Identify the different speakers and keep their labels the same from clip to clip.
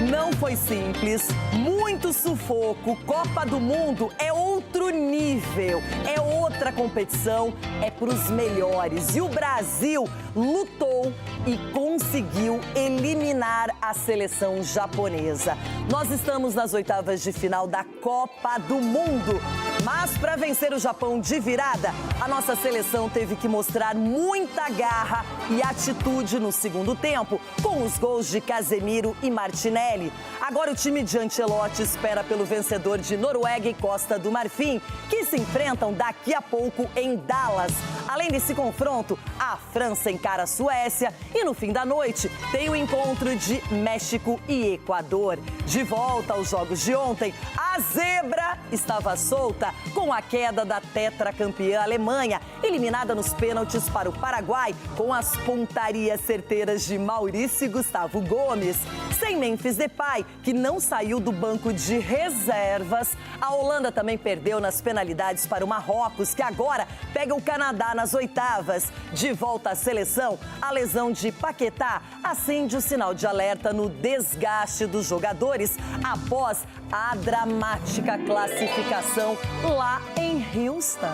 Speaker 1: Não foi simples, muito sufoco. Copa do Mundo é outro nível, é outra competição, é para os melhores. E o Brasil lutou e conseguiu eliminar a seleção japonesa. Nós estamos nas oitavas de final da Copa do Mundo. Mas para vencer o Japão de virada, a nossa seleção teve que mostrar muita garra e atitude no segundo tempo, com os gols de Casemiro e Martinelli. Agora o time de Ancelotti espera pelo vencedor de Noruega e Costa do Marfim, que se enfrentam daqui a pouco em Dallas. Além desse confronto, a França encara a Suécia e no fim da noite tem o encontro de México e Equador. De volta aos jogos de ontem, a zebra estava solta com a queda da tetracampeã Alemanha, eliminada nos pênaltis para o Paraguai com as pontarias certeiras de Maurício e Gustavo Gomes. Sem Memphis Depay, que não saiu do banco de reservas, a Holanda também perdeu nas penalidades para o Marrocos, que agora pega o Canadá nas oitavas. De volta à seleção, a lesão de Paquetá acende o sinal de alerta no desgaste dos jogadores após a dramática classificação lá em Houston.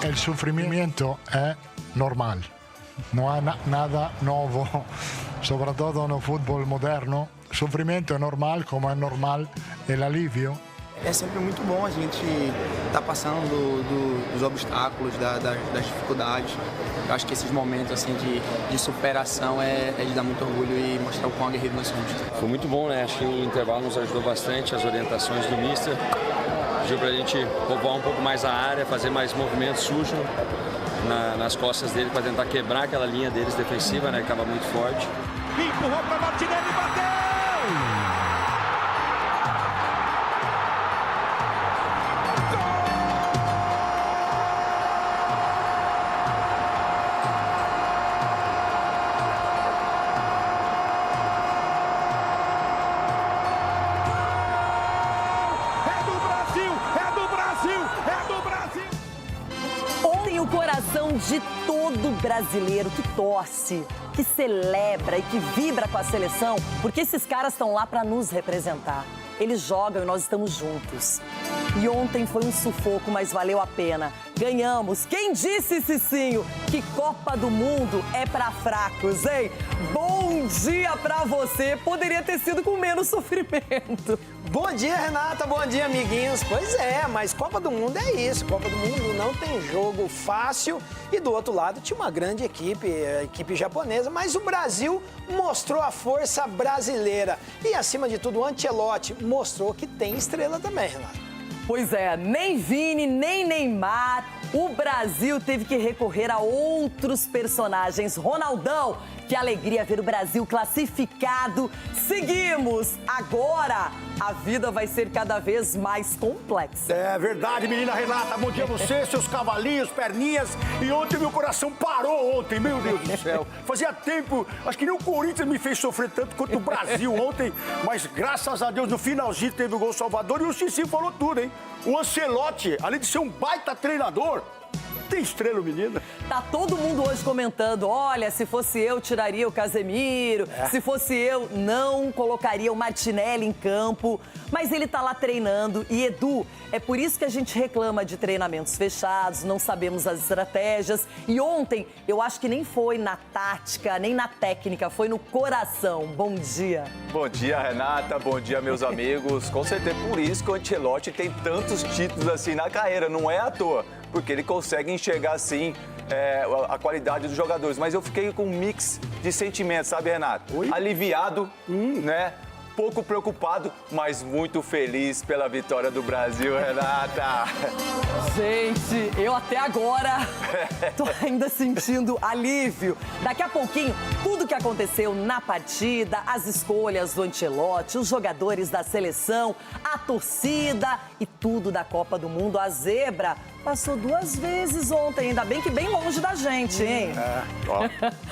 Speaker 2: El sufrimiento é normal, não há nada novo, sobretudo no futebol moderno. Sofrimento é normal, como é normal o alívio.
Speaker 3: É sempre muito bom a gente estar passando dos obstáculos, das dificuldades. Eu acho que esses momentos assim, de superação é de dar muito orgulho e mostrar o quão aguerrido nós somos.
Speaker 4: Foi muito bom, né? Acho que o intervalo nos ajudou bastante, as orientações do mister. Pediu pra gente povoar um pouco mais a área, fazer mais movimento sujo nas costas dele para tentar quebrar aquela linha deles defensiva, né? Que estava muito forte.
Speaker 5: Empurrou para Martinelli e bateu!
Speaker 1: De todo brasileiro que torce, que celebra e que vibra com a seleção, porque esses caras estão lá para nos representar. Eles jogam e nós estamos juntos. E ontem foi um sufoco, mas valeu a pena. Ganhamos. Quem disse, Cicinho, que Copa do Mundo é para fracos, hein? Bom dia para você. Poderia ter sido com menos sofrimento.
Speaker 6: Bom dia, Renata. Bom dia, amiguinhos. Pois é, mas Copa do Mundo é isso. Copa do Mundo não tem jogo fácil. E do outro lado tinha uma grande equipe, a equipe japonesa. Mas o Brasil mostrou a força brasileira. E, acima de tudo, o Ancelotti mostrou que tem estrela também, Renata.
Speaker 1: Pois é, nem Vini, nem Neymar. O Brasil teve que recorrer a outros personagens. Ronaldão, que alegria ver o Brasil classificado. Seguimos! Agora, a vida vai ser cada vez mais complexa.
Speaker 7: É verdade, menina Renata. Bom dia a você, seus cavalinhos, perninhas. E ontem meu coração parou ontem, meu Deus do céu. Fazia tempo, acho que nem o Corinthians me fez sofrer tanto quanto o Brasil ontem. Mas graças a Deus, no finalzinho teve o gol Salvador e o Cici falou tudo, hein? O Ancelotti, além de ser um baita treinador, tem estrela, menina.
Speaker 1: Tá todo mundo hoje comentando, olha, se fosse eu, tiraria o Casemiro. Se fosse eu, não colocaria o Martinelli em campo. Mas ele tá lá treinando. E, Edu, é por isso que a gente reclama de treinamentos fechados, não sabemos as estratégias. E ontem, eu acho que nem foi na tática, nem na técnica, foi no coração. Bom dia.
Speaker 8: Bom dia, Renata. Bom dia, meus amigos. Com certeza, por isso que o Ancelotti tem tantos títulos assim na carreira. Não é à toa, porque ele consegue enxergar, assim, a qualidade dos jogadores. Mas eu fiquei com um mix de sentimentos, sabe, Renato?
Speaker 7: Oi?
Speaker 8: Aliviado, né? Pouco preocupado, mas muito feliz pela vitória do Brasil, Renata.
Speaker 1: Gente, eu até agora tô ainda sentindo alívio. Daqui a pouquinho, tudo que aconteceu na partida, as escolhas do Ancelotti, os jogadores da seleção, a torcida e tudo da Copa do Mundo. A zebra passou 2 vezes ontem, ainda bem que bem longe da gente, hein?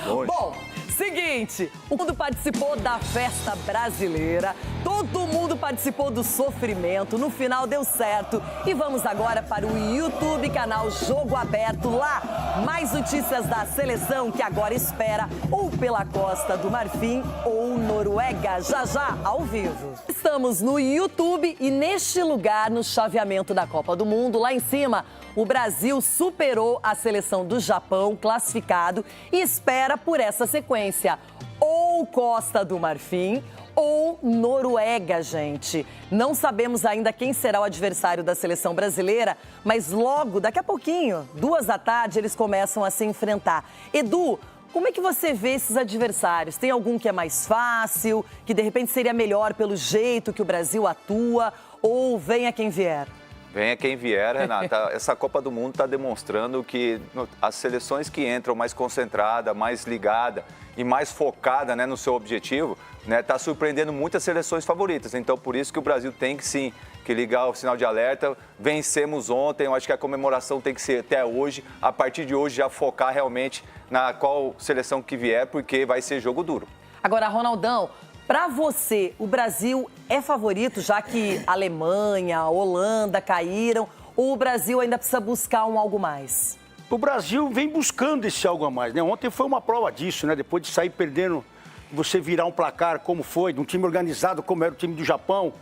Speaker 8: Longe.
Speaker 1: Bom, seguinte, o mundo participou da festa brasileira. Todo mundo participou do sofrimento, no final deu certo. E vamos agora para o YouTube, canal Jogo Aberto. Lá, mais notícias da seleção que agora espera ou pela Costa do Marfim ou Noruega, já ao vivo. Estamos no YouTube e neste lugar, no chaveamento da Copa do Mundo, lá em cima, o Brasil superou a seleção do Japão, classificado, e espera por essa sequência. Ou Costa do Marfim ou Noruega, gente. Não sabemos ainda quem será o adversário da seleção brasileira, mas logo, daqui a pouquinho, 14h, eles começam a se enfrentar. Edu, como é que você vê esses adversários? Tem algum que é mais fácil, que de repente seria melhor pelo jeito que o Brasil atua, ou venha quem vier?
Speaker 8: Venha quem vier, Renata. Essa Copa do Mundo está demonstrando que as seleções que entram mais concentrada, mais ligada e mais focada, né, no seu objetivo, está surpreendendo muitas seleções favoritas. Então, por isso que o Brasil tem que sim que ligar o sinal de alerta. Vencemos ontem, eu acho que a comemoração tem que ser até hoje. A partir de hoje já focar realmente na qual seleção que vier, porque vai ser jogo duro.
Speaker 1: Agora, Ronaldão, para você, o Brasil é favorito, já que Alemanha, Holanda caíram, ou o Brasil ainda precisa buscar um algo mais?
Speaker 7: O Brasil vem buscando esse algo a mais, né? Ontem foi uma prova disso, né? Depois de sair perdendo, você virar um placar como foi, de um time organizado como era o time do Japão.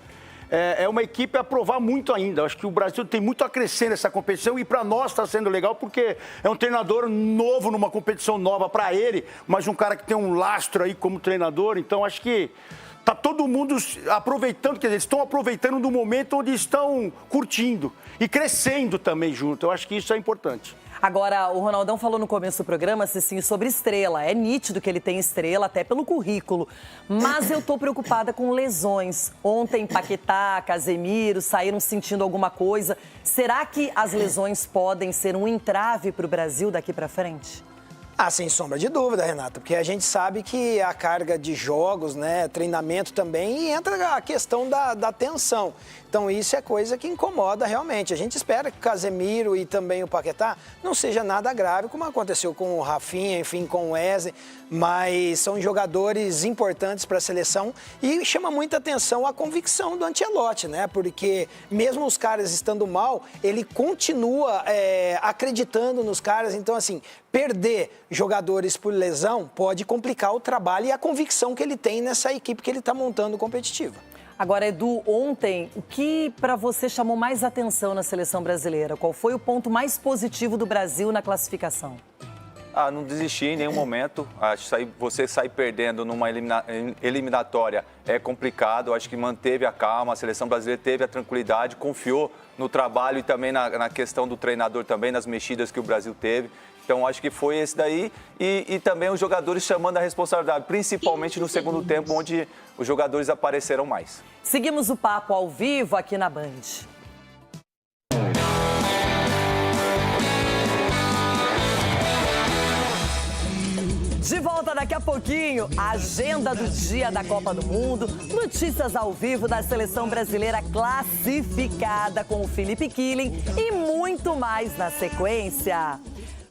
Speaker 7: É uma equipe a provar muito ainda. Eu acho que o Brasil tem muito a crescer nessa competição e para nós está sendo legal porque é um treinador novo numa competição nova para ele, mas um cara que tem um lastro aí como treinador. Então acho que tá todo mundo aproveitando, quer dizer, estão aproveitando do momento onde estão curtindo e crescendo também junto. Eu acho que isso é importante.
Speaker 1: Agora, o Ronaldão falou no começo do programa, Cicinho, sobre estrela. É nítido que ele tem estrela, até pelo currículo. Mas eu tô preocupada com lesões. Ontem, Paquetá, Casemiro saíram sentindo alguma coisa. Será que as lesões podem ser um entrave para o Brasil daqui para frente?
Speaker 6: Ah, sem sombra de dúvida, Renata, porque a gente sabe que a carga de jogos, né, treinamento também, e entra a questão da tensão. Então isso é coisa que incomoda realmente. A gente espera que o Casemiro e também o Paquetá não seja nada grave, como aconteceu com o Rafinha, enfim, com o Wesley, mas são jogadores importantes para a seleção e chama muita atenção a convicção do Ancelotti, né? Porque mesmo os caras estando mal, ele continua acreditando nos caras. Então, assim, perder jogadores por lesão pode complicar o trabalho e a convicção que ele tem nessa equipe que ele está montando competitiva.
Speaker 1: Agora, Edu, ontem, o que para você chamou mais atenção na seleção brasileira? Qual foi o ponto mais positivo do Brasil na classificação?
Speaker 8: Não desistir em nenhum momento. Acho que você sair perdendo numa eliminatória é complicado. Acho que manteve a calma, a seleção brasileira teve a tranquilidade, confiou no trabalho e também na questão do treinador também, nas mexidas que o Brasil teve. Então, acho que foi esse daí e também os jogadores chamando a responsabilidade, principalmente no segundo tempo, onde os jogadores apareceram mais.
Speaker 1: Seguimos o papo ao vivo aqui na Band. De volta daqui a pouquinho, a agenda do dia da Copa do Mundo, notícias ao vivo da seleção brasileira classificada com o Felipe Killing e muito mais na sequência.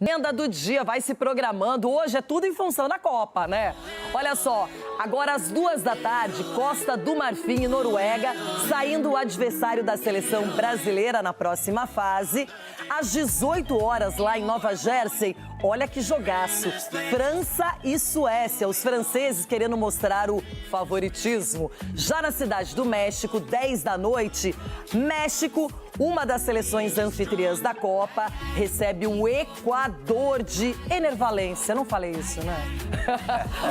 Speaker 1: Agenda do dia vai se programando. Hoje é tudo em função da Copa, né? Olha só, agora às 14h, Costa do Marfim e Noruega, saindo o adversário da seleção brasileira na próxima fase. Às 18h, lá em Nova Jersey, olha que jogaço. França e Suécia, os franceses querendo mostrar o favoritismo. Já na cidade do México, 10 da noite, México, uma das seleções anfitriãs da Copa, recebe o Equador de Enervalência. Não falei isso, né?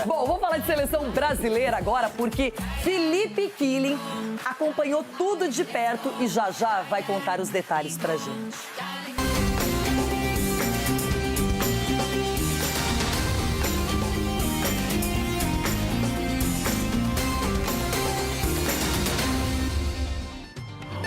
Speaker 1: Bom, vou falar de seleção brasileira agora, porque Felipe Killing acompanhou tudo de perto e já vai contar os detalhes pra gente.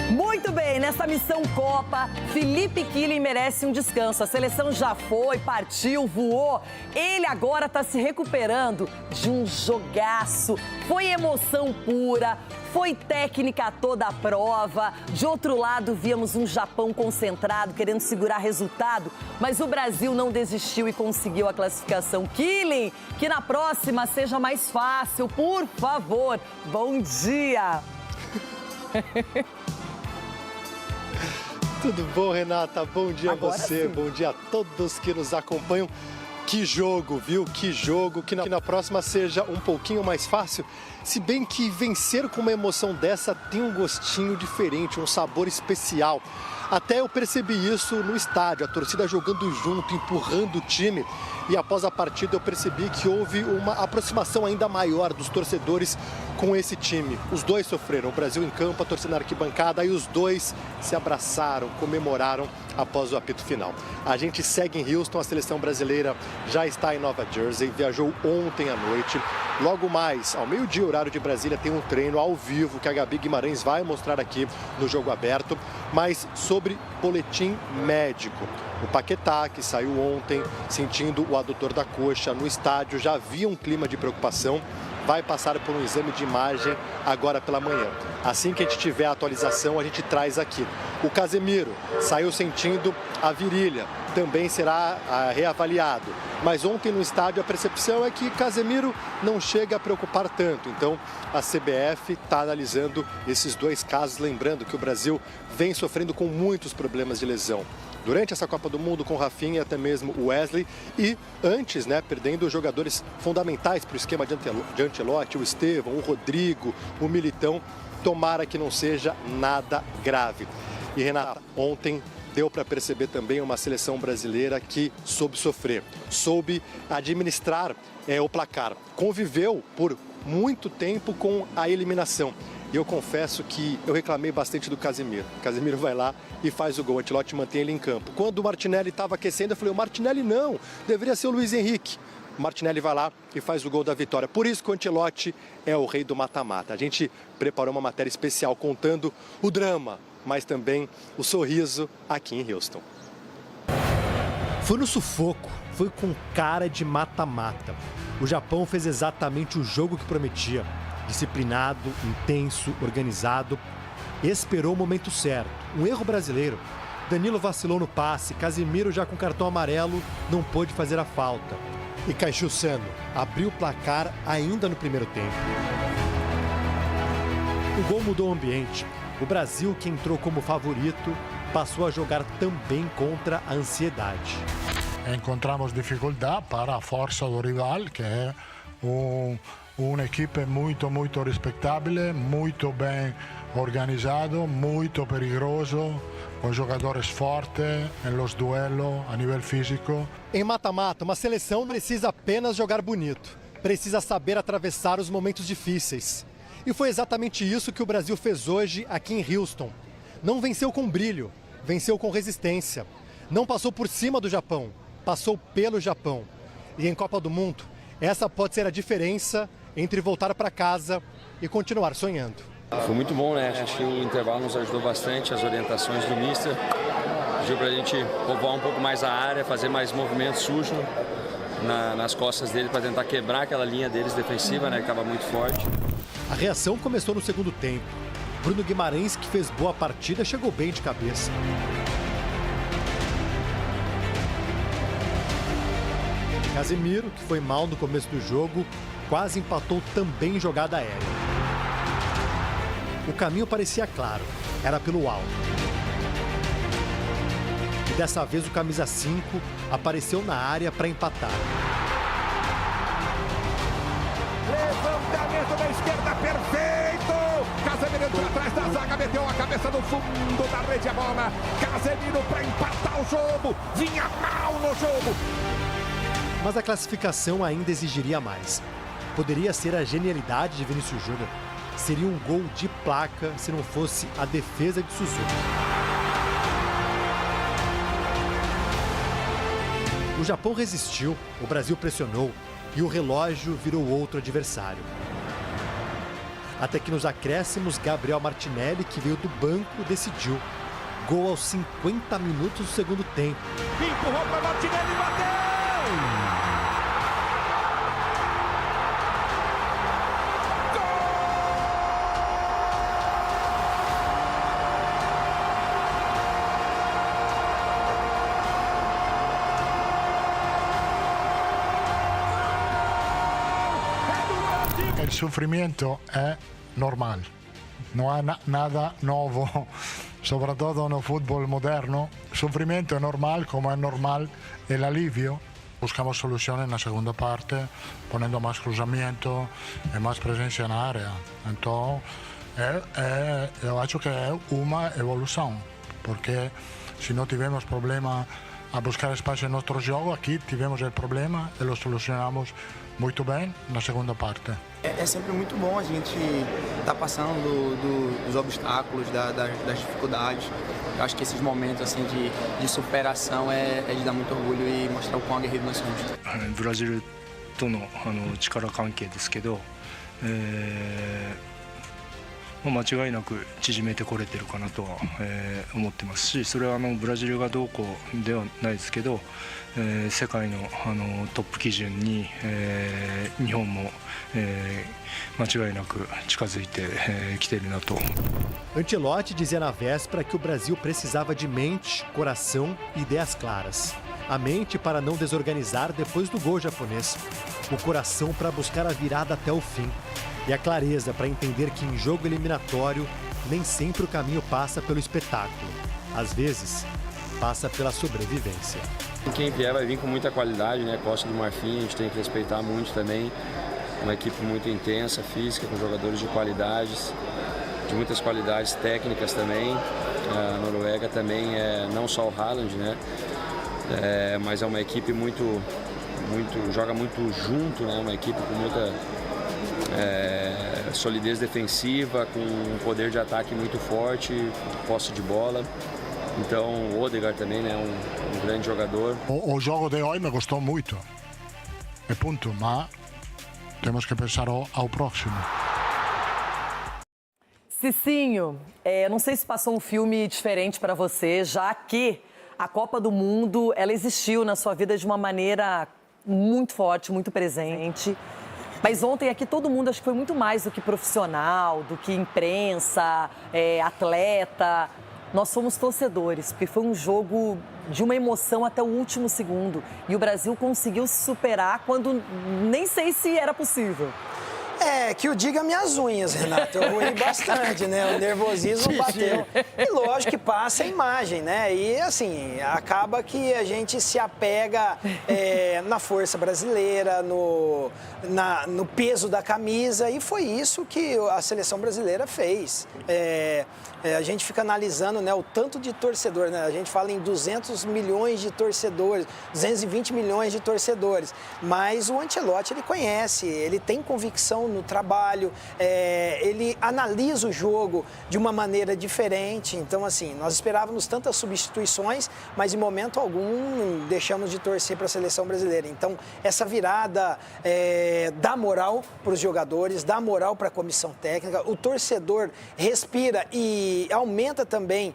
Speaker 1: Muito bem, nessa missão Copa, Felipe Killing merece um descanso. A seleção já foi, partiu, voou. Ele agora está se recuperando de um jogaço. Foi emoção pura, foi técnica toda a prova. De outro lado, víamos um Japão concentrado, querendo segurar resultado. Mas o Brasil não desistiu e conseguiu a classificação. Killing, que na próxima seja mais fácil, por favor. Bom dia!
Speaker 9: Tudo bom, Renata? Bom dia
Speaker 1: Agora
Speaker 9: a você,
Speaker 1: sim.
Speaker 9: bom dia a todos que nos acompanham. Que jogo, viu? Que jogo, que na próxima seja um pouquinho mais fácil. Se bem que vencer com uma emoção dessa tem um gostinho diferente, um sabor especial. Até eu percebi isso no estádio, a torcida jogando junto, empurrando o time. E após a partida eu percebi que houve uma aproximação ainda maior dos torcedores com esse time. Os dois sofreram, o Brasil em campo, a torcida na arquibancada, e os dois se abraçaram, comemoraram após o apito final. A gente segue em Houston, a seleção brasileira já está em Nova Jersey, viajou ontem à noite. Logo mais, ao meio-dia, horário de Brasília, tem um treino ao vivo que a Gabi Guimarães vai mostrar aqui no Jogo Aberto. Mas sobre boletim médico, o Paquetá, que saiu ontem sentindo o adutor da coxa no estádio, já havia um clima de preocupação, vai passar por um exame de imagem agora pela manhã. Assim que a gente tiver a atualização, a gente traz aqui. O Casemiro saiu sentindo a virilha, também será reavaliado. Mas ontem no estádio a percepção é que Casemiro não chega a preocupar tanto. Então a CBF está analisando esses dois casos, lembrando que o Brasil vem sofrendo com muitos problemas de lesão. Durante essa Copa do Mundo com Rafinha, até mesmo o Wesley, e antes, perdendo jogadores fundamentais para o esquema de Ancelotti, o Estevão, o Rodrigo, o Militão. Tomara que não seja nada grave. E Renata, ontem deu para perceber também uma seleção brasileira que soube sofrer, soube administrar o placar, conviveu por muito tempo com a eliminação. E eu confesso que eu reclamei bastante do Casemiro. Casemiro vai lá e faz o gol. O Ancelotti mantém ele em campo. Quando o Martinelli estava aquecendo, eu falei, o Martinelli não, deveria ser o Luiz Henrique. O Martinelli vai lá e faz o gol da vitória. Por isso que o Ancelotti é o rei do mata-mata. A gente preparou uma matéria especial contando o drama, mas também o sorriso aqui em Houston.
Speaker 10: Foi no sufoco, foi com cara de mata-mata. O Japão fez exatamente o jogo que prometia. Disciplinado, intenso, organizado. Esperou o momento certo. Um erro brasileiro. Danilo vacilou no passe, Casemiro já com cartão amarelo não pôde fazer a falta. E Caixu Sano abriu o placar ainda no primeiro tempo. O gol mudou o ambiente. O Brasil, que entrou como favorito, passou a jogar também contra a ansiedade.
Speaker 2: Encontramos dificuldade para a força do rival, que é uma equipe muito respeitável, muito bem organizado, muito perigoso, com jogadores fortes nos duelos a nível físico.
Speaker 9: Em mata-mata, uma seleção precisa apenas jogar bonito, precisa saber atravessar os momentos difíceis. E foi exatamente isso que o Brasil fez hoje aqui em Houston. Não venceu com brilho, venceu com resistência. Não passou por cima do Japão, passou pelo Japão. E em Copa do Mundo, essa pode ser a diferença entre voltar para casa e continuar sonhando.
Speaker 4: Foi muito bom, né? Acho que o intervalo nos ajudou bastante, as orientações do mister. Pediu pra gente povoar um pouco mais a área, fazer mais movimento sujo nas costas dele para tentar quebrar aquela linha deles defensiva, né? Que estava muito forte.
Speaker 10: A reação começou no segundo tempo. Bruno Guimarães, que fez boa partida, chegou bem de cabeça. Casemiro, que foi mal no começo do jogo, quase empatou também em jogada aérea. O caminho parecia claro, era pelo alto. E dessa vez o camisa 5 apareceu na área para empatar.
Speaker 5: Levantamento da esquerda, perfeito! Casemiro entrou atrás da zaga, meteu a cabeça no fundo da rede, a bola. Casemiro para empatar o jogo, vinha mal no jogo.
Speaker 10: Mas a classificação ainda exigiria mais. Poderia ser a genialidade de Vinícius Júnior. Seria um gol de placa se não fosse a defesa de Suzuki. O Japão resistiu, o Brasil pressionou e o relógio virou outro adversário. Até que nos acréscimos, Gabriel Martinelli, que veio do banco, decidiu. Gol aos 50 minutos do segundo tempo.
Speaker 5: Empurrou para Martinelli e bateu!
Speaker 2: Il soffrimento è normale, non ha nada nuovo, soprattutto no fútbol moderno. Sufrimiento es normal, como es normal el alivio. Buscamos soluciones en la segunda parte, poniendo más cruzamiento y más presencia en la área. Entonces, yo acho que es una evolución, porque si no tivemos problema a buscar espacio en nuestro juego, aquí tivemos el problema e lo solucionamos muito bem na segunda parte.
Speaker 3: É sempre muito bom a gente estar passando dos obstáculos, das dificuldades. Eu acho que esses momentos assim de superação é de dar muito orgulho e mostrar o quão aguerrido nós somos.
Speaker 11: ブラジルとの力関係ですけど、間違いなく縮めてこれてるかなとは思ってますし、それはブラジルがどうこうではないですけど、世界のトップ基準に日本も間違いなく近づいてきてるなと。
Speaker 10: Ancelotti dizia na véspera que o Brasil precisava de mente, coração e ideias claras. A mente para não desorganizar depois do gol japonês. O coração para buscar a virada até o fim. E a clareza para entender que em jogo eliminatório nem sempre o caminho passa pelo espetáculo. Às vezes, passa pela sobrevivência.
Speaker 4: Quem vier vai vir com muita qualidade, né? Costa do Marfim, a gente tem que respeitar muito também. Uma equipe muito intensa, física, com jogadores de qualidades, de muitas qualidades técnicas também. A Noruega também é não só o Haaland, né? Mas é uma equipe joga muito junto, né? Uma equipe com muita solidez defensiva, com um poder de ataque muito forte, posse de bola. Então o Odegaard também, né? Um grande jogador.
Speaker 2: O jogo de hoje me gostou muito. É ponto, mas temos que pensar ao próximo.
Speaker 1: Cicinho, não sei se passou um filme diferente para você, já que a Copa do Mundo, ela existiu na sua vida de uma maneira muito forte, muito presente. Mas ontem aqui todo mundo acho que foi muito mais do que profissional, do que imprensa, atleta. Nós somos torcedores, porque foi um jogo de uma emoção até o último segundo. E o Brasil conseguiu se superar quando nem sei se era possível.
Speaker 6: Que o diga minhas unhas, Renato. Eu ruí bastante, né? O nervosismo bateu. E lógico que passa a imagem, né? E assim, acaba que a gente se apega na força brasileira, no peso da camisa. E foi isso que a seleção brasileira fez. A gente fica analisando, né, o tanto de torcedor, né? A gente fala em 200 milhões de torcedores, 220 milhões de torcedores. Mas o Ancelotti, ele conhece, ele tem convicção no trabalho, ele analisa o jogo de uma maneira diferente. Então, assim, nós esperávamos tantas substituições, mas em momento algum deixamos de torcer para a seleção brasileira. Então, essa virada dá moral para os jogadores, dá moral para a comissão técnica, o torcedor respira e aumenta também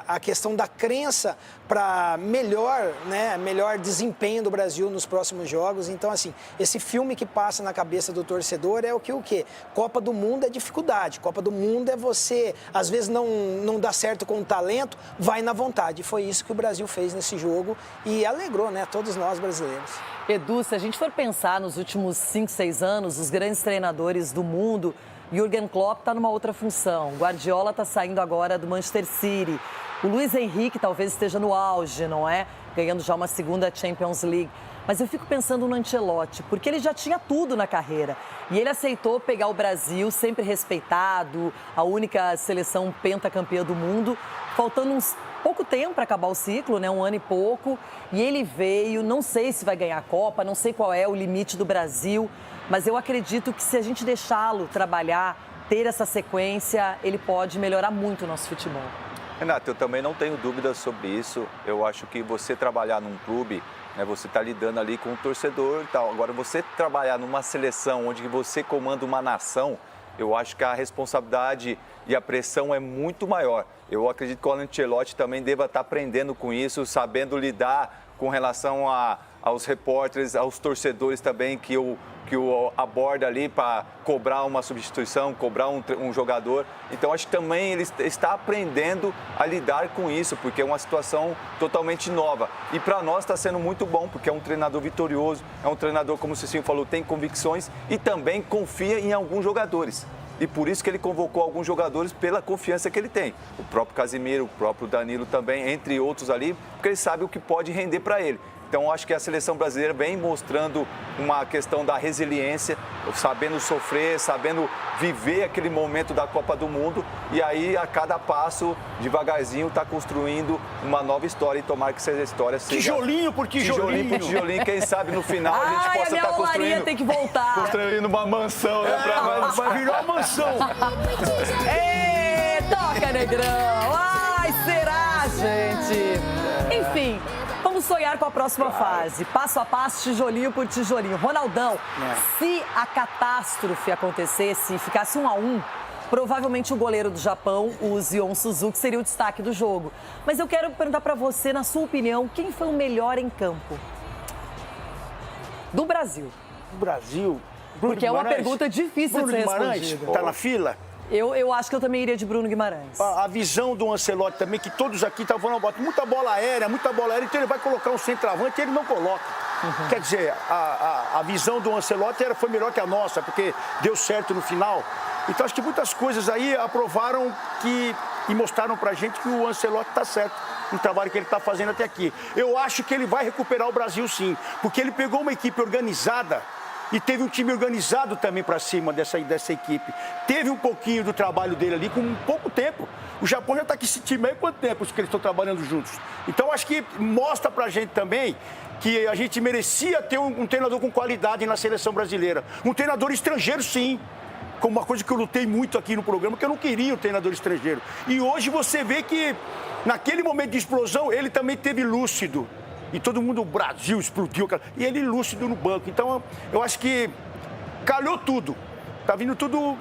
Speaker 6: a questão da crença para melhor desempenho do Brasil nos próximos jogos. Então, assim, esse filme que passa na cabeça do torcedor é o quê? Copa do Mundo é dificuldade. Copa do Mundo é você, às vezes não dá certo com o talento, vai na vontade. Foi isso que o Brasil fez nesse jogo e alegrou, né, todos nós brasileiros.
Speaker 1: Edu, se a gente for pensar nos últimos 5, 6 anos, os grandes treinadores do mundo, Jürgen Klopp está numa outra função, Guardiola está saindo agora do Manchester City, o Luis Henrique talvez esteja no auge, não é? Ganhando já uma segunda Champions League. Mas eu fico pensando no Ancelotti, porque ele já tinha tudo na carreira. E ele aceitou pegar o Brasil, sempre respeitado, a única seleção pentacampeã do mundo, faltando pouco tempo para acabar o ciclo, né? 1 ano e pouco. E ele veio, não sei se vai ganhar a Copa, não sei qual é o limite do Brasil, mas eu acredito que se a gente deixá-lo trabalhar, ter essa sequência, ele pode melhorar muito o nosso futebol.
Speaker 8: Renato, eu também não tenho dúvidas sobre isso. Eu acho que você trabalhar num clube, né, você está lidando ali com o torcedor e tal. Agora, você trabalhar numa seleção onde você comanda uma nação, eu acho que a responsabilidade e a pressão é muito maior. Eu acredito que o Ancelotti também deva estar aprendendo com isso, sabendo lidar com relação aos repórteres, aos torcedores também que o aborda ali para cobrar uma substituição, cobrar um jogador. Então, acho que também ele está aprendendo a lidar com isso, porque é uma situação totalmente nova. E para nós está sendo muito bom, porque é um treinador vitorioso, é um treinador, como o Cicinho falou, tem convicções e também confia em alguns jogadores. e por isso que ele convocou alguns jogadores pela confiança que ele tem. O próprio Casemiro, o próprio Danilo também, entre outros ali, porque ele sabe o que pode render para ele. Então, acho que a seleção brasileira vem mostrando uma questão da resiliência, sabendo sofrer, sabendo viver aquele momento da Copa do Mundo. E aí, a cada passo, devagarzinho, está construindo uma nova história. E tomara que essa história seja...
Speaker 7: Tijolinho por tijolinho.
Speaker 8: Tijolinho por tijolinho. Quem sabe no final a gente possa estar construindo...
Speaker 1: tem que voltar.
Speaker 8: Construindo uma mansão, né?
Speaker 7: Vai virar uma mansão.
Speaker 1: Ê, toca, Negrão. Ai, será, gente? Enfim... Vamos sonhar com a próxima fase. Passo a passo, tijolinho por tijolinho. Ronaldão, se a catástrofe acontecesse e ficasse 1-1, provavelmente o goleiro do Japão, o Zion Suzuki, seria o destaque do jogo. Mas eu quero perguntar para você, na sua opinião, quem foi o melhor em campo? Do Brasil.
Speaker 7: Do Brasil?
Speaker 1: Porque é uma pergunta difícil de ser respondida.
Speaker 7: Tá na fila?
Speaker 1: Eu acho que eu também iria de Bruno Guimarães.
Speaker 7: A visão do Ancelotti também, que todos aqui estavam falando, bota muita bola aérea, então ele vai colocar um centroavante e ele não coloca. Quer dizer, a visão do Ancelotti foi melhor que a nossa, porque deu certo no final. Então acho que muitas coisas aí aprovaram e mostraram pra gente que o Ancelotti tá certo no trabalho que ele tá fazendo até aqui. Eu acho que ele vai recuperar o Brasil sim, porque ele pegou uma equipe organizada, e teve um time organizado também para cima dessa equipe. Teve um pouquinho do trabalho dele ali com pouco tempo. O Japão já está com esse time aí há quanto tempo que eles estão trabalhando juntos? Então, acho que mostra para a gente também que a gente merecia ter um treinador com qualidade na seleção brasileira. Um treinador estrangeiro, sim. Como uma coisa que eu lutei muito aqui no programa, que eu não queria um treinador estrangeiro. E hoje você vê que, naquele momento de explosão, ele também teve lúcido. E todo mundo, o Brasil explodiu. E ele lúcido no banco. Então, eu acho que calhou tudo. Tá vindo tudo...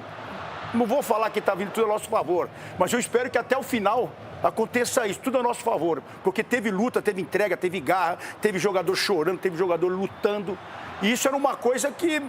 Speaker 7: Não vou falar que tá vindo tudo a nosso favor. Mas eu espero que até o final aconteça isso, tudo a nosso favor. Porque teve luta, teve entrega, teve garra, teve jogador chorando, teve jogador lutando. E isso era uma coisa que...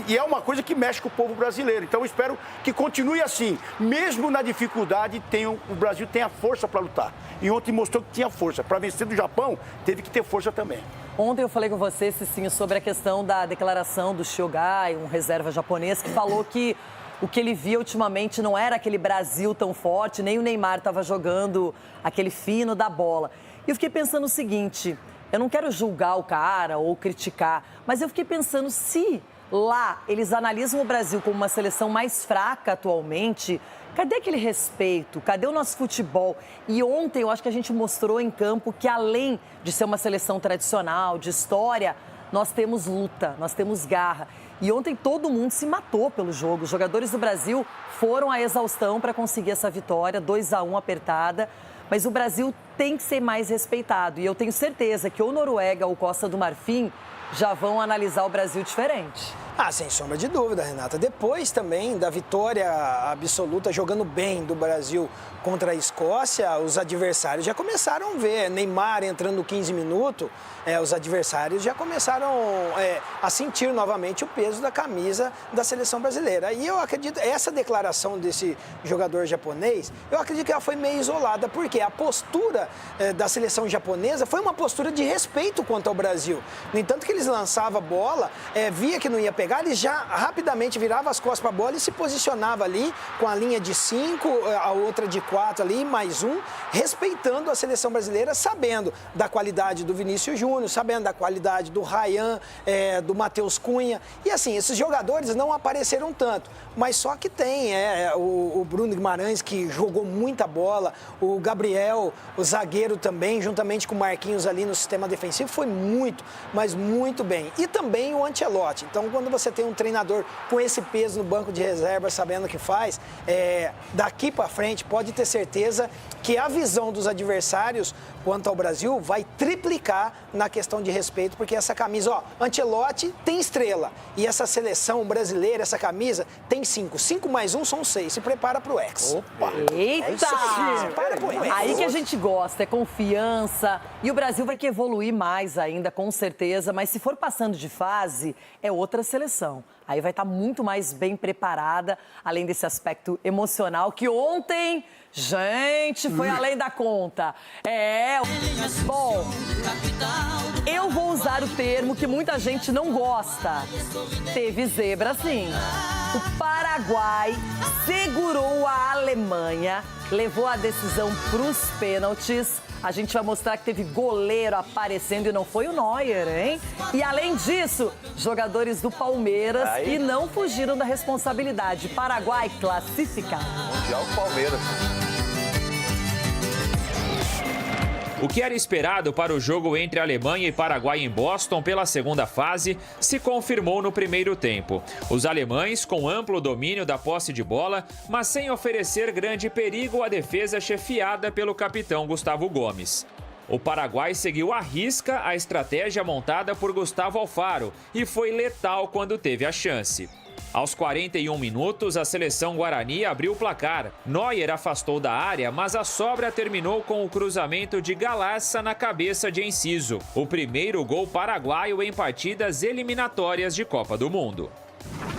Speaker 7: E é uma coisa que mexe com o povo brasileiro. Então, eu espero que continue assim. Mesmo na dificuldade, o Brasil tenha força para lutar. E ontem mostrou que tinha força. Para vencer do Japão, teve que ter força também.
Speaker 1: Ontem eu falei com você, Cicinho, sobre a questão da declaração do Shogai, um reserva japonês, que falou que o que ele via ultimamente não era aquele Brasil tão forte, nem o Neymar estava jogando aquele fino da bola. E eu fiquei pensando o seguinte, eu não quero julgar o cara ou criticar, mas eu fiquei pensando se... Lá, eles analisam o Brasil como uma seleção mais fraca atualmente. Cadê aquele respeito? Cadê o nosso futebol? E ontem eu acho que a gente mostrou em campo que, além de ser uma seleção tradicional, de história, nós temos luta, nós temos garra. E ontem todo mundo se matou pelo jogo. Os jogadores do Brasil foram à exaustão para conseguir essa vitória, 2-1 apertada. Mas o Brasil tem que ser mais respeitado. E eu tenho certeza que ou Noruega ou Costa do Marfim já vão analisar o Brasil diferente.
Speaker 6: Sem sombra de dúvida, Renata. Depois também da vitória absoluta, jogando bem do Brasil contra a Escócia, os adversários já começaram a ver. Neymar entrando 15 minutos, os adversários já começaram a sentir novamente o peso da camisa da seleção brasileira. E eu acredito, essa declaração desse jogador japonês, eu acredito que ela foi meio isolada, porque a postura da seleção japonesa foi uma postura de respeito quanto ao Brasil. No entanto, que eles lançavam a bola, via que não ia pegar, eles já rapidamente viravam as costas para a bola e se posicionava ali com a linha de 5, a outra de 4 ali, mais um, respeitando a seleção brasileira, sabendo da qualidade do Vinícius Júnior, sabendo da qualidade do Ryan, do Matheus Cunha. E assim, esses jogadores não apareceram tanto, mas só que tem o Bruno Guimarães, que jogou muita bola, o Gabriel, o zagueiro também, juntamente com o Marquinhos ali no sistema defensivo, foi muito, mas muito bem. E também o Ancelotti. Então, quando você tem um treinador com esse peso no banco de reserva, sabendo o que faz, daqui para frente pode ter certeza que a visão dos adversários quanto ao Brasil vai triplicar na questão de respeito, porque essa camisa, Ancelotti tem estrela e essa seleção brasileira, essa camisa, tem 5. 5 mais 1 são 6. Se prepara pro Hexa.
Speaker 1: Opa! Eita! Se prepara pro Hexa. Aí que a gente gosta, é confiança. E o Brasil vai que evoluir mais ainda, com certeza, mas se for passando de fase, é outra seleção. Aí vai estar muito mais bem preparada, além desse aspecto emocional, que ontem, gente, foi além da conta. Bom, eu vou usar o termo que muita gente não gosta. Teve zebra, sim. O Paraguai segurou a Alemanha, levou a decisão para os pênaltis. A gente vai mostrar que teve goleiro aparecendo e não foi o Neuer, hein? E além disso, jogadores do Palmeiras que não fugiram da responsabilidade. Paraguai classificado.
Speaker 8: Mundial Palmeiras.
Speaker 12: O que era esperado para o jogo entre Alemanha e Paraguai em Boston pela segunda fase se confirmou no primeiro tempo. Os alemães com amplo domínio da posse de bola, mas sem oferecer grande perigo à defesa chefiada pelo capitão Gustavo Gomes. O Paraguai seguiu à risca a estratégia montada por Gustavo Alfaro e foi letal quando teve a chance. Aos 41 minutos, a seleção guarani abriu o placar. Neuer afastou da área, mas a sobra terminou com o cruzamento de Galaça na cabeça de Enciso. O primeiro gol paraguaio em partidas eliminatórias de Copa do Mundo.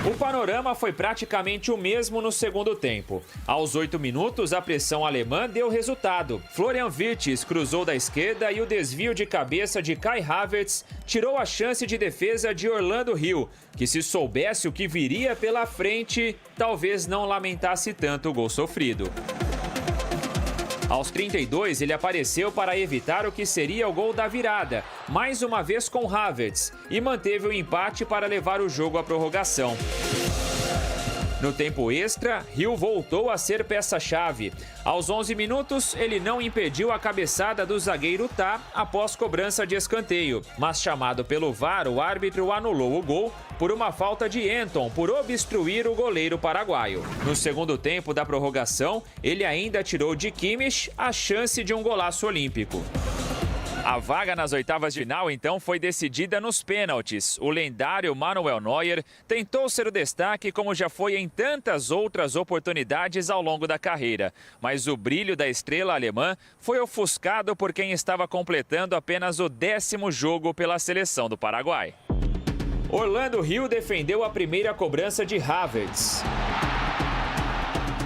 Speaker 12: O panorama foi praticamente o mesmo no segundo tempo. Aos 8 minutos, a pressão alemã deu resultado. Florian Wirtz cruzou da esquerda e o desvio de cabeça de Kai Havertz tirou a chance de defesa de Orlando Hill, que se soubesse o que viria pela frente, talvez não lamentasse tanto o gol sofrido. Aos 32, ele apareceu para evitar o que seria o gol da virada, mais uma vez com Havertz, e manteve o empate para levar o jogo à prorrogação. No tempo extra, Hill voltou a ser peça-chave. Aos 11 minutos, ele não impediu a cabeçada do zagueiro Tá após cobrança de escanteio. Mas chamado pelo VAR, o árbitro anulou o gol por uma falta de Anton por obstruir o goleiro paraguaio. No segundo tempo da prorrogação, ele ainda tirou de Kimmich a chance de um golaço olímpico. A vaga nas oitavas de final, então, foi decidida nos pênaltis. O lendário Manuel Neuer tentou ser o destaque, como já foi em tantas outras oportunidades ao longo da carreira. Mas o brilho da estrela alemã foi ofuscado por quem estava completando apenas o 10º jogo pela seleção do Paraguai. Orlando Hill defendeu a primeira cobrança de Havertz.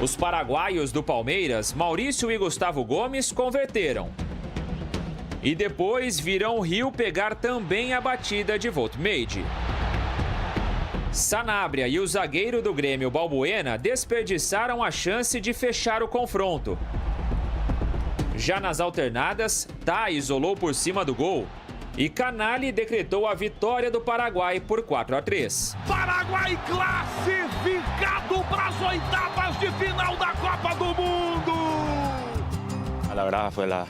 Speaker 12: Os paraguaios do Palmeiras, Maurício e Gustavo Gomes, converteram. E depois viram o Hill pegar também a batida de Voltmade. Sanabria e o zagueiro do Grêmio, Balbuena, desperdiçaram a chance de fechar o confronto. Já nas alternadas, Tá isolou por cima do gol. E Canali decretou a vitória do Paraguai por 4-3.
Speaker 5: Paraguai classificado para as oitavas de final da Copa do Mundo!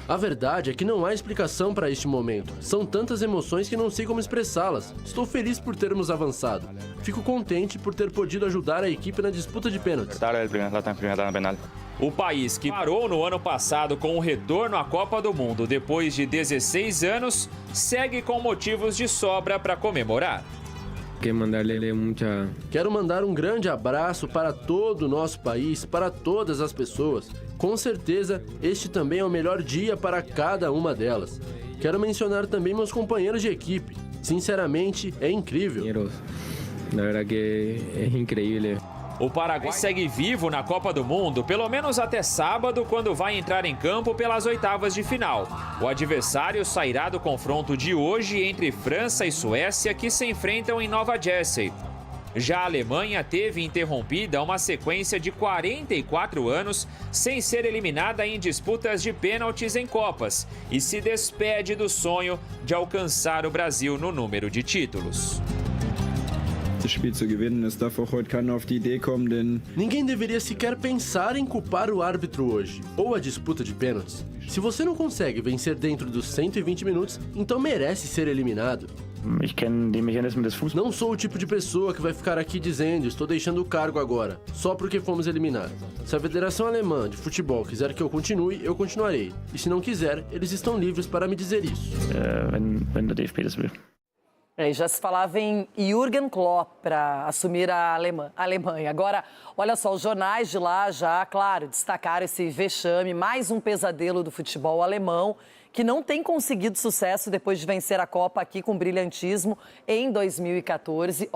Speaker 13: A verdade é que não há explicação para este momento. São tantas emoções que não sei como expressá-las. Estou feliz por termos avançado. Fico contente por ter podido ajudar a equipe na disputa de pênaltis.
Speaker 12: O país que parou no ano passado com o retorno à Copa do Mundo depois de 16 anos, segue com motivos de sobra para comemorar.
Speaker 13: Quero mandar um grande abraço para todo o nosso país, para todas as pessoas. Com certeza, este também é o melhor dia para cada uma delas. Quero mencionar também meus companheiros de equipe. Sinceramente, é incrível.
Speaker 12: O Paraguai segue vivo na Copa do Mundo, pelo menos até sábado, quando vai entrar em campo pelas oitavas de final. O adversário sairá do confronto de hoje entre França e Suécia, que se enfrentam em Nova Jersey. Já a Alemanha teve interrompida uma sequência de 44 anos sem ser eliminada em disputas de pênaltis em Copas e se despede do sonho de alcançar o Brasil no número de títulos.
Speaker 13: Ninguém deveria sequer pensar em culpar o árbitro hoje, ou a disputa de pênaltis. Se você não consegue vencer dentro dos 120 minutos, então merece ser eliminado. Não sou o tipo de pessoa que vai ficar aqui dizendo estou deixando o cargo agora, só porque fomos eliminados. Se a Federação Alemã de Futebol quiser que eu continue, eu continuarei. E se não quiser, eles estão livres para me dizer isso.
Speaker 1: Já se falava em Jürgen Klopp para assumir a Alemanha. Agora, olha só, os jornais de lá já, claro, destacaram esse vexame, mais um pesadelo do futebol alemão, que não tem conseguido sucesso depois de vencer a Copa aqui com brilhantismo em 2014.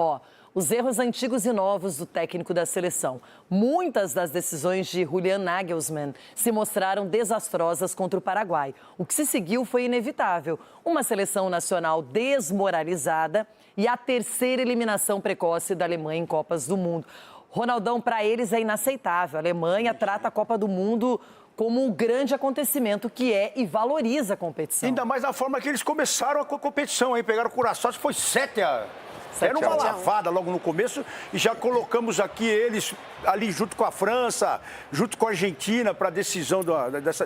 Speaker 1: Os erros antigos e novos do técnico da seleção. Muitas das decisões de Julian Nagelsmann se mostraram desastrosas contra o Paraguai. O que se seguiu foi inevitável. Uma seleção nacional desmoralizada e a terceira eliminação precoce da Alemanha em Copas do Mundo. Ronaldão, para eles é inaceitável. A Alemanha trata a Copa do Mundo como um grande acontecimento que é e valoriza a competição.
Speaker 7: Ainda mais na forma que eles começaram a competição, hein? Pegaram o Curaçao, foi 7-1. Era uma lavada logo no começo e já colocamos aqui eles ali junto com a França, junto com a Argentina para a decisão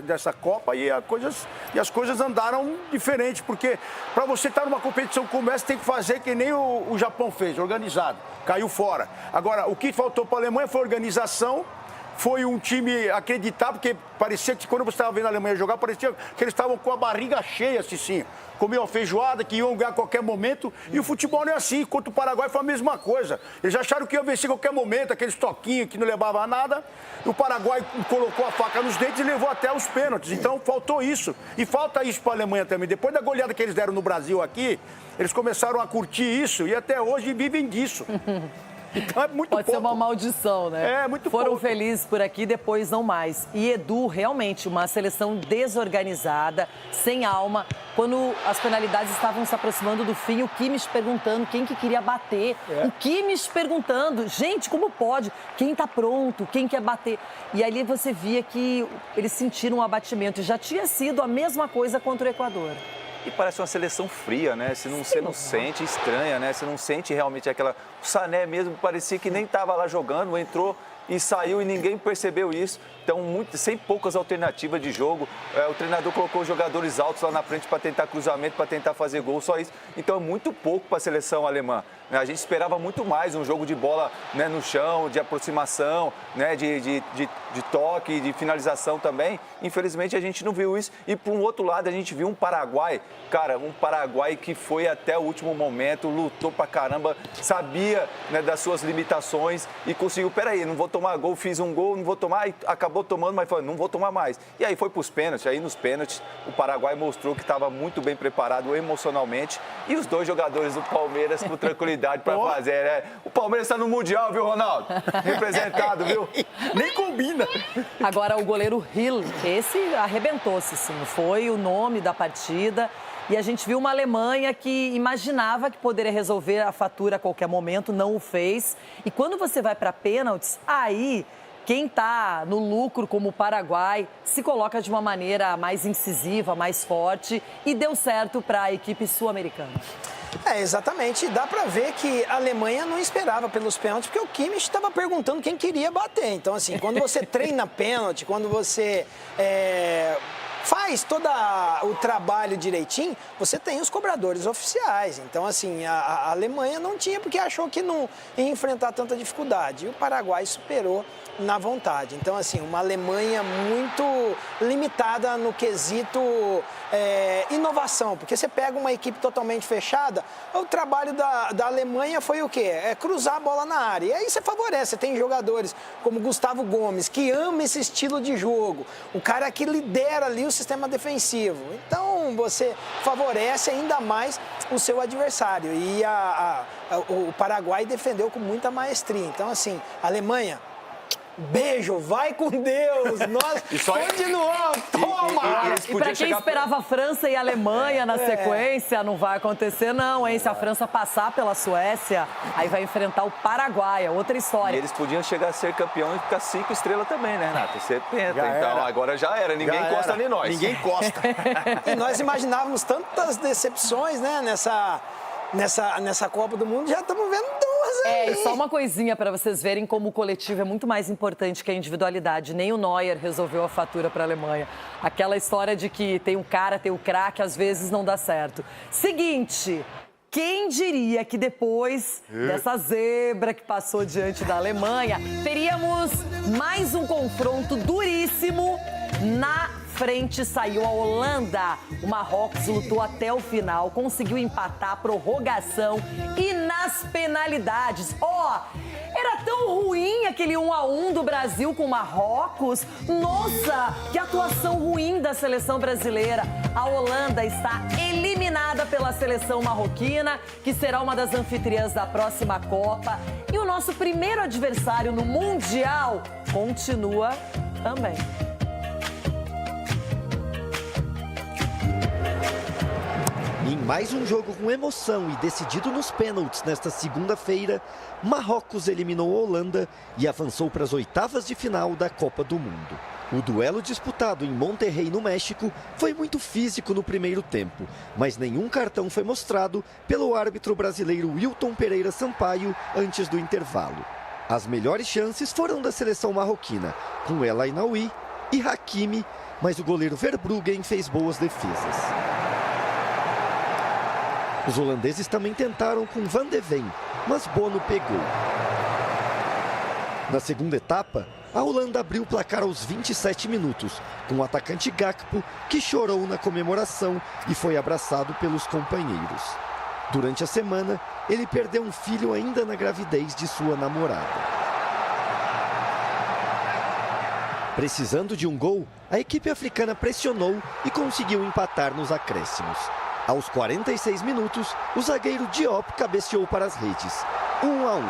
Speaker 7: dessa Copa e as coisas andaram diferentes, porque para você estar numa competição como essa tem que fazer que nem o Japão fez, organizado, caiu fora. Agora, o que faltou para a Alemanha foi organização, foi um time acreditar, porque parecia que quando você estava vendo a Alemanha jogar, parecia que eles estavam com a barriga cheia, assim, comiam feijoada, que iam ganhar a qualquer momento, e o futebol não é assim. Contra o Paraguai foi a mesma coisa. Eles acharam que iam vencer a qualquer momento, aqueles toquinhos que não levavam a nada, e o Paraguai colocou a faca nos dentes e levou até os pênaltis. Então, faltou isso. E falta isso para a Alemanha também. Depois da goleada que eles deram no Brasil aqui, eles começaram a curtir isso, e até hoje vivem disso. Então é muito
Speaker 1: Pode
Speaker 7: pouco.
Speaker 1: ser uma maldição, né?
Speaker 7: É, muito
Speaker 1: Foram
Speaker 7: pouco.
Speaker 1: felizes por aqui, depois não mais. E Edu, realmente, uma seleção desorganizada, sem alma. Quando as penalidades estavam se aproximando do fim, o Kimmich perguntando quem que queria bater. O Kimmich perguntando, gente, como pode? Quem tá pronto? Quem quer bater? E ali você via que eles sentiram um abatimento. E já tinha sido a mesma coisa contra o Equador.
Speaker 8: E parece uma seleção fria, né? Você não sente, estranha, né? Você não sente realmente aquela... O Sané mesmo parecia que nem estava lá jogando, entrou e saiu e ninguém percebeu isso. Então, sem poucas alternativas de jogo. O treinador colocou jogadores altos lá na frente para tentar cruzamento, para tentar fazer gol, só isso. Então, é muito pouco para a seleção alemã. A gente esperava muito mais um jogo de bola, né, no chão, de aproximação, né, de toque, de finalização também. Infelizmente, a gente não viu isso. E, por um outro lado, a gente viu um Paraguai, cara, um Paraguai que foi até o último momento, lutou pra caramba, sabia, né, das suas limitações e conseguiu, peraí, não vou tomar gol, fiz um gol, não vou tomar, e acabou tomando, mas falou, não vou tomar mais. E aí foi pros pênaltis, aí nos pênaltis o Paraguai mostrou que estava muito bem preparado emocionalmente e os dois jogadores do Palmeiras com tranquilidade para fazer, né? O Palmeiras está no Mundial, viu, Ronaldo? Representado, viu?
Speaker 7: Nem combina.
Speaker 1: Agora, o goleiro Hill, esse arrebentou-se, sim. Foi o nome da partida. E a gente viu uma Alemanha que imaginava que poderia resolver a fatura a qualquer momento, não o fez. E quando você vai para pênaltis, aí quem está no lucro, como o Paraguai, se coloca de uma maneira mais incisiva, mais forte. E deu certo para a equipe sul-americana.
Speaker 6: Exatamente. Dá pra ver que a Alemanha não esperava pelos pênaltis, porque o Kimmich estava perguntando quem queria bater. Então, assim, quando você treina pênalti, quando você faz todo o trabalho direitinho, você tem os cobradores oficiais. Então, assim, a Alemanha não tinha, porque achou que não ia enfrentar tanta dificuldade. E o Paraguai superou na vontade. Então, assim, uma Alemanha muito limitada no quesito inovação, porque você pega uma equipe totalmente fechada, o trabalho da Alemanha foi o quê? É cruzar a bola na área. E aí você favorece, você tem jogadores como Gustavo Gomes, que ama esse estilo de jogo, o cara que lidera ali o sistema defensivo. Então, você favorece ainda mais o seu adversário. E o Paraguai defendeu com muita maestria. Então, assim, a Alemanha... Beijo, vai com Deus, nós continuamos, toma!
Speaker 1: E para quem esperava a França e a Alemanha na sequência, não vai acontecer não, hein? Se a França passar pela Suécia, aí vai enfrentar o Paraguai, é outra história.
Speaker 8: E eles podiam chegar a ser campeão e ficar 5 estrelas também, né, Renato? Você pensa, então agora já era, ninguém encosta nem nós.
Speaker 7: Ninguém encosta.
Speaker 6: E nós imaginávamos tantas decepções, né, nessa Copa do Mundo, já estamos vendo duas aí.
Speaker 1: E só uma coisinha para vocês verem como o coletivo é muito mais importante que a individualidade. Nem o Neuer resolveu a fatura para a Alemanha. Aquela história de que tem um cara, tem o craque, às vezes não dá certo. Seguinte, quem diria que depois dessa zebra que passou diante da Alemanha, teríamos mais um confronto duríssimo. Na frente saiu a Holanda. O Marrocos lutou até o final, conseguiu empatar a prorrogação e nas penalidades. Era tão ruim aquele 1-1 do Brasil com o Marrocos. Nossa, que atuação ruim da seleção brasileira. A Holanda está eliminada pela seleção marroquina, que será uma das anfitriãs da próxima Copa. E o nosso primeiro adversário no Mundial continua também.
Speaker 14: mais um jogo com emoção e decidido nos pênaltis nesta segunda-feira, Marrocos eliminou a Holanda e avançou para as oitavas de final da Copa do Mundo. O duelo disputado em Monterrey, no México, foi muito físico no primeiro tempo, mas nenhum cartão foi mostrado pelo árbitro brasileiro Wilton Pereira Sampaio antes do intervalo. As melhores chances foram da seleção marroquina, com El Ainaoui e Hakimi, mas o goleiro Verbruggen fez boas defesas. Os holandeses também tentaram com Van de Ven, mas Bono pegou. Na segunda etapa, a Holanda abriu o placar aos 27 minutos, com o atacante Gakpo, que chorou na comemoração e foi abraçado pelos companheiros. Durante a semana, ele perdeu um filho ainda na gravidez de sua namorada. Precisando de um gol, a equipe africana pressionou e conseguiu empatar nos acréscimos. Aos 46 minutos, o zagueiro Diop cabeceou para as redes, 1-1.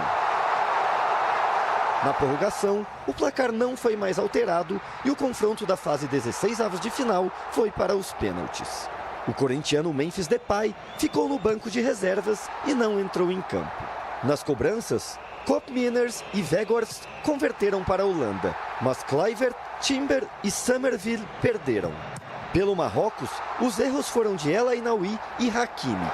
Speaker 14: Na prorrogação, o placar não foi mais alterado e o confronto da fase 16avos de final foi para os pênaltis. O corintiano Memphis Depay ficou no banco de reservas e não entrou em campo. Nas cobranças, Koopmeiners e Weghorst converteram para a Holanda, mas Kluivert, Timber e Summerville perderam. Pelo Marrocos, os erros foram de El Ainaoui e Hakimi.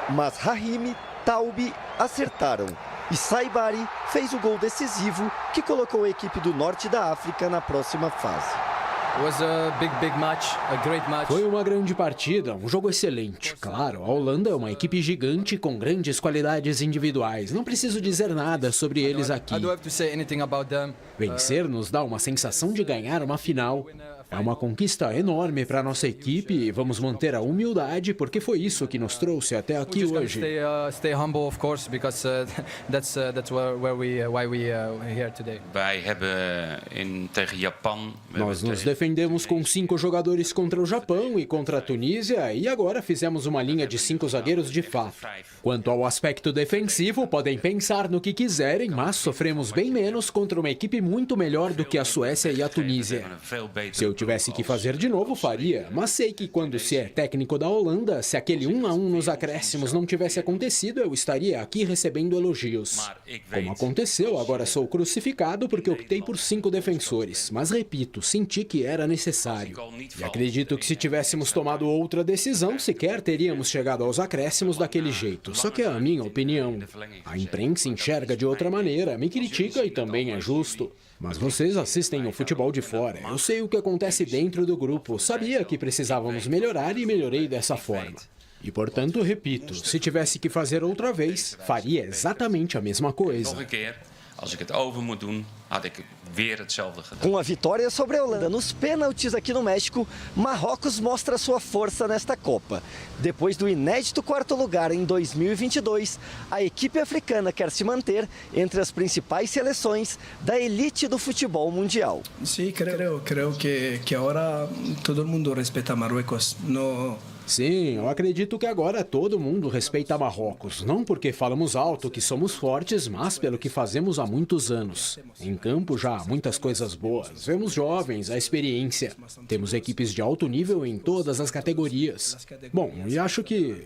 Speaker 14: Mas Rahimi, Taubi acertaram. E Saibari fez o gol decisivo que colocou a equipe do norte da África na próxima fase.
Speaker 15: Foi uma grande partida, um jogo excelente. Claro, a Holanda é uma equipe gigante com grandes qualidades individuais. Não preciso dizer nada sobre eles aqui. Vencer nos dá uma sensação de ganhar uma final. É uma conquista enorme para nossa equipe e vamos manter a humildade porque foi isso que nos trouxe até aqui hoje. Nós nos defendemos com 5 jogadores contra o Japão e contra a Tunísia e agora fizemos uma linha de 5 zagueiros de fato. Quanto ao aspecto defensivo, podem pensar no que quiserem, mas sofremos bem menos contra uma equipe muito melhor do que a Suécia e a Tunísia. Se eu tivesse que fazer de novo, faria, mas sei que quando se é técnico da Holanda, se aquele 1-1 nos acréscimos não tivesse acontecido, eu estaria aqui recebendo elogios. Como aconteceu, agora sou crucificado porque optei por 5 defensores, mas repito, senti que era necessário. E acredito que se tivéssemos tomado outra decisão, sequer teríamos chegado aos acréscimos daquele jeito. Só que é a minha opinião. A imprensa enxerga de outra maneira, me critica e também é justo. Mas vocês assistem o futebol de fora. Eu sei o que acontece dentro do grupo. Sabia que precisávamos melhorar e melhorei dessa forma. E, portanto, repito, se tivesse que fazer outra vez, faria exatamente a mesma coisa.
Speaker 14: Com a vitória sobre a Holanda nos pênaltis aqui no México, Marrocos mostra sua força nesta Copa. Depois do inédito 4º lugar em 2022, a equipe africana quer se manter entre as principais seleções da elite do futebol mundial.
Speaker 16: Sim, creo que agora todo mundo respeita Marruecos.
Speaker 15: Sim, eu acredito que agora todo mundo respeita Marrocos, não porque falamos alto que somos fortes, mas pelo que fazemos há muitos anos. Em campo já há muitas coisas boas, vemos jovens, a experiência, temos equipes de alto nível em todas as categorias. Bom, e acho que,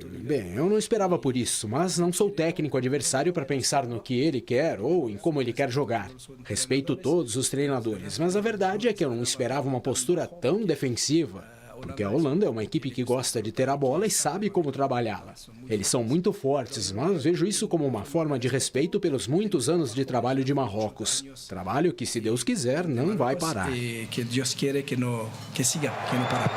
Speaker 15: eu não esperava por isso, mas não sou técnico adversário para pensar no que ele quer ou em como ele quer jogar. Respeito todos os treinadores, mas a verdade é que eu não esperava uma postura tão defensiva. Porque a Holanda é uma equipe que gosta de ter a bola e sabe como trabalhá-la. Eles são muito fortes, mas vejo isso como uma forma de respeito pelos muitos anos de trabalho de Marrocos. Trabalho que, se Deus quiser, não vai parar.
Speaker 16: Que Deus queira que siga, que não parar.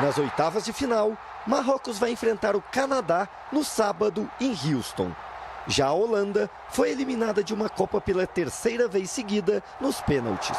Speaker 14: Nas oitavas de final, Marrocos vai enfrentar o Canadá no sábado em Houston. Já a Holanda foi eliminada de uma Copa pela 3ª vez seguida nos pênaltis.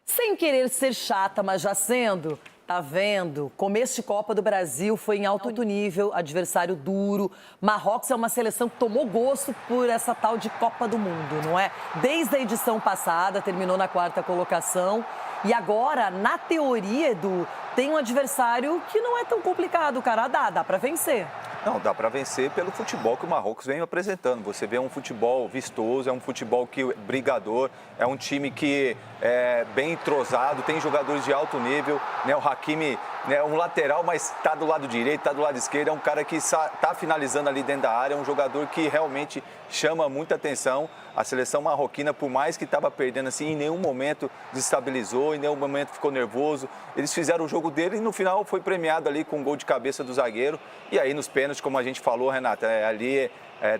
Speaker 1: Sem querer ser chata, mas já sendo, tá vendo? Começo de Copa do Brasil foi em alto nível, adversário duro. Marrocos é uma seleção que tomou gosto por essa tal de Copa do Mundo, não é? Desde a edição passada, terminou na 4ª colocação. E agora, na teoria, Edu, tem um adversário que não é tão complicado, o Canadá, dá pra vencer.
Speaker 8: Não, dá para vencer pelo futebol que o Marrocos vem apresentando. Você vê um futebol vistoso, é um futebol brigador, é um time que é bem entrosado, tem jogadores de alto nível, né? O Hakimi é um lateral, mas está do lado direito, está do lado esquerdo, é um cara que está finalizando ali dentro da área, é um jogador que realmente chama muita atenção. A seleção marroquina, por mais que estava perdendo assim, em nenhum momento desestabilizou, em nenhum momento ficou nervoso. Eles fizeram o jogo dele e no final foi premiado ali com um gol de cabeça do zagueiro. E aí nos pênaltis, como a gente falou, Renata, ali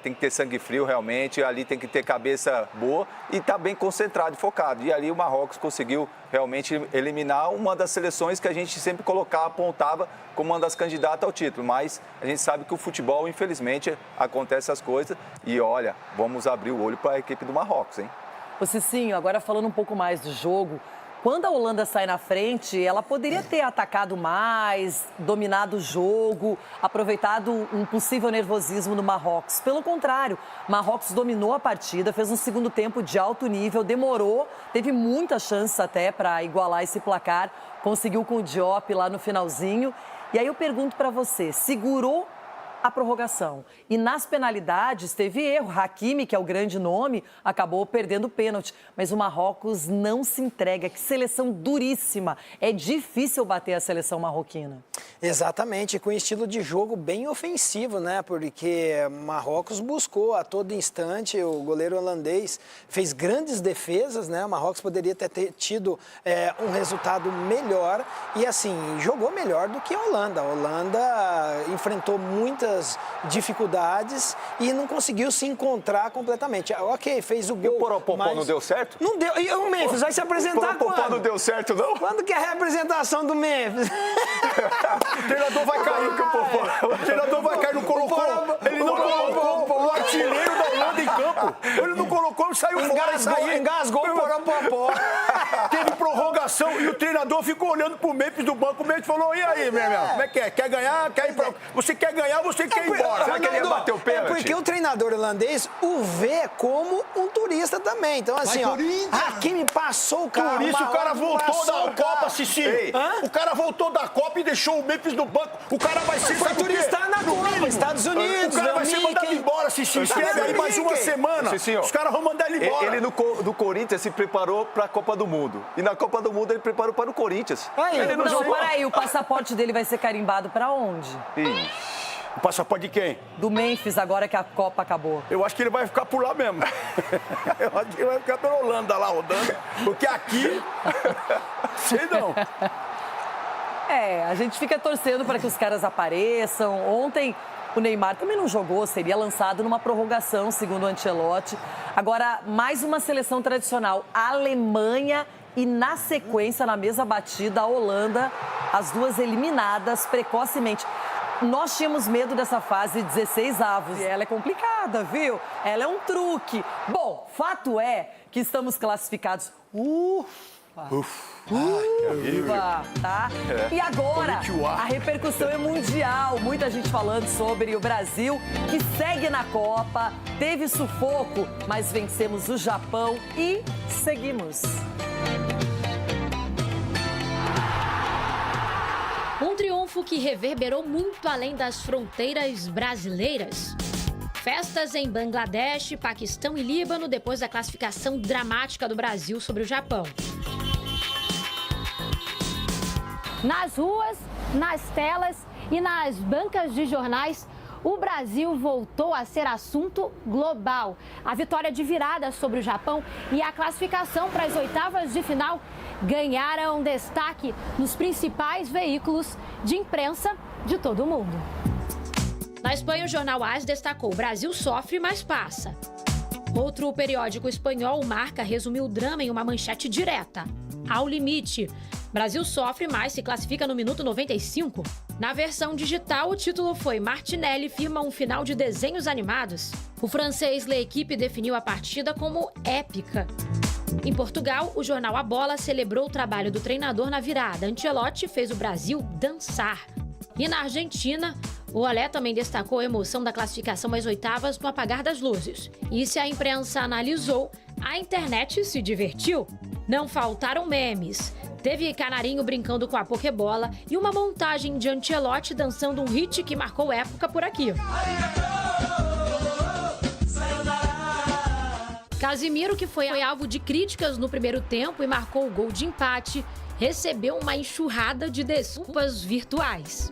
Speaker 8: tem que ter sangue frio realmente, ali tem que ter cabeça boa e estar bem concentrado e focado. E ali o Marrocos conseguiu realmente eliminar uma das seleções que a gente sempre apontava como uma das candidatas ao título. Mas a gente sabe que o futebol, infelizmente, acontece as coisas. E olha, vamos abrir o olho para a equipe do Marrocos, hein?
Speaker 1: Ô Cicinho, agora falando um pouco mais do jogo, quando a Holanda sai na frente, ela poderia ter atacado mais, dominado o jogo, aproveitado um possível nervosismo no Marrocos. Pelo contrário, Marrocos dominou a partida, fez um segundo tempo de alto nível, demorou, teve muitas chances até para igualar esse placar, conseguiu com o Diop lá no finalzinho. E aí eu pergunto para você, segurou a prorrogação. E nas penalidades teve erro. Hakimi, que é o grande nome, acabou perdendo o pênalti. Mas o Marrocos não se entrega. Que seleção duríssima. É difícil bater a seleção marroquina.
Speaker 6: Exatamente, com um estilo de jogo bem ofensivo, né? Porque Marrocos buscou a todo instante, o goleiro holandês fez grandes defesas, né? O Marrocos poderia ter tido um resultado melhor e, assim, jogou melhor do que a Holanda. A Holanda enfrentou muitas dificuldades e não conseguiu se encontrar completamente. Ok, fez o gol.
Speaker 8: E o Poropopó
Speaker 6: mas
Speaker 8: não deu certo?
Speaker 6: Não deu. E o Memphis vai se apresentar quando? O
Speaker 8: Poropopó não deu certo, não?
Speaker 6: Quando que é a representação do Memphis?
Speaker 7: O treinador vai cair, o treinador vai cair, não colocou. Ele não colocou o artilheiro da Holanda em campo. Ele não colocou, saiu fora.
Speaker 6: Engasgou o Poropopó.
Speaker 7: Teve prorrogação e o treinador ficou olhando pro Memphis do banco. O Memphis falou: e aí, meu irmão? Como é que é? Quer ganhar? Quer ir pra... Você quer ganhar, você quer ir embora.
Speaker 8: Será que ele ia bater o pênalti?
Speaker 6: É porque o treinador holandês o vê como um turista também. Então, assim, ó, Hakimi passou o carro.
Speaker 7: Por isso o cara voltou da Copa, Cici.
Speaker 6: O
Speaker 7: cara voltou da Copa e deixou o Memphis no banco. O cara vai ser...
Speaker 6: Foi turistar na Copa, Estados Unidos.
Speaker 7: O cara vai ser mandado embora, Cici. Escreve aí mais uma semana. Os caras vão mandar ele embora.
Speaker 8: Ele do Corinthians se preparou para a Copa do Mundo. E na Copa do Mundo ele preparou para o Corinthians.
Speaker 1: Ele não jogou. Peraí, o passaporte dele vai ser carimbado para onde?
Speaker 7: O passaporte de quem?
Speaker 1: Do Memphis, agora que a Copa acabou.
Speaker 7: Eu acho que ele vai ficar por lá mesmo. Eu acho que ele vai ficar pela Holanda lá rodando. Porque aqui... sei não.
Speaker 1: A gente fica torcendo para que os caras apareçam. Ontem o Neymar também não jogou, seria lançado numa prorrogação, segundo o Ancelotti. Agora, mais uma seleção tradicional, a Alemanha e, na sequência, na mesma batida, a Holanda, as duas eliminadas precocemente. Nós tínhamos medo dessa fase 16 avos. E ela é complicada, viu? Ela é um truque. Bom, fato é que estamos classificados. Tá? E agora, a repercussão é mundial. Muita gente falando sobre o Brasil, que segue na Copa, teve sufoco, mas vencemos o Japão e seguimos.
Speaker 17: Um triunfo que reverberou muito além das fronteiras brasileiras. Festas em Bangladesh, Paquistão e Líbano depois da classificação dramática do Brasil sobre o Japão.
Speaker 18: Nas ruas, nas telas e nas bancas de jornais, o Brasil voltou a ser assunto global. A vitória de virada sobre o Japão e a classificação para as oitavas de final ganharam destaque nos principais veículos de imprensa de todo o mundo.
Speaker 17: Na Espanha, o jornal AS destacou: o Brasil sofre, mas passa. Outro periódico espanhol, Marca, resumiu o drama em uma manchete direta: ao limite. Brasil sofre, mas se classifica no minuto 95. Na versão digital, o título foi: Martinelli firma um final de desenhos animados. O francês L'Équipe definiu a partida como épica. Em Portugal, o jornal A Bola celebrou o trabalho do treinador na virada. Ancelotti fez o Brasil dançar. E na Argentina, o Olé também destacou a emoção da classificação às oitavas no apagar das luzes. E se a imprensa analisou, A internet se divertiu. Não faltaram memes. Teve canarinho brincando com a pokebola e uma montagem de Ancelotti dançando um hit que marcou época por aqui. Casimiro, que foi alvo de críticas no primeiro tempo e marcou o gol de empate, recebeu uma enxurrada de desculpas virtuais.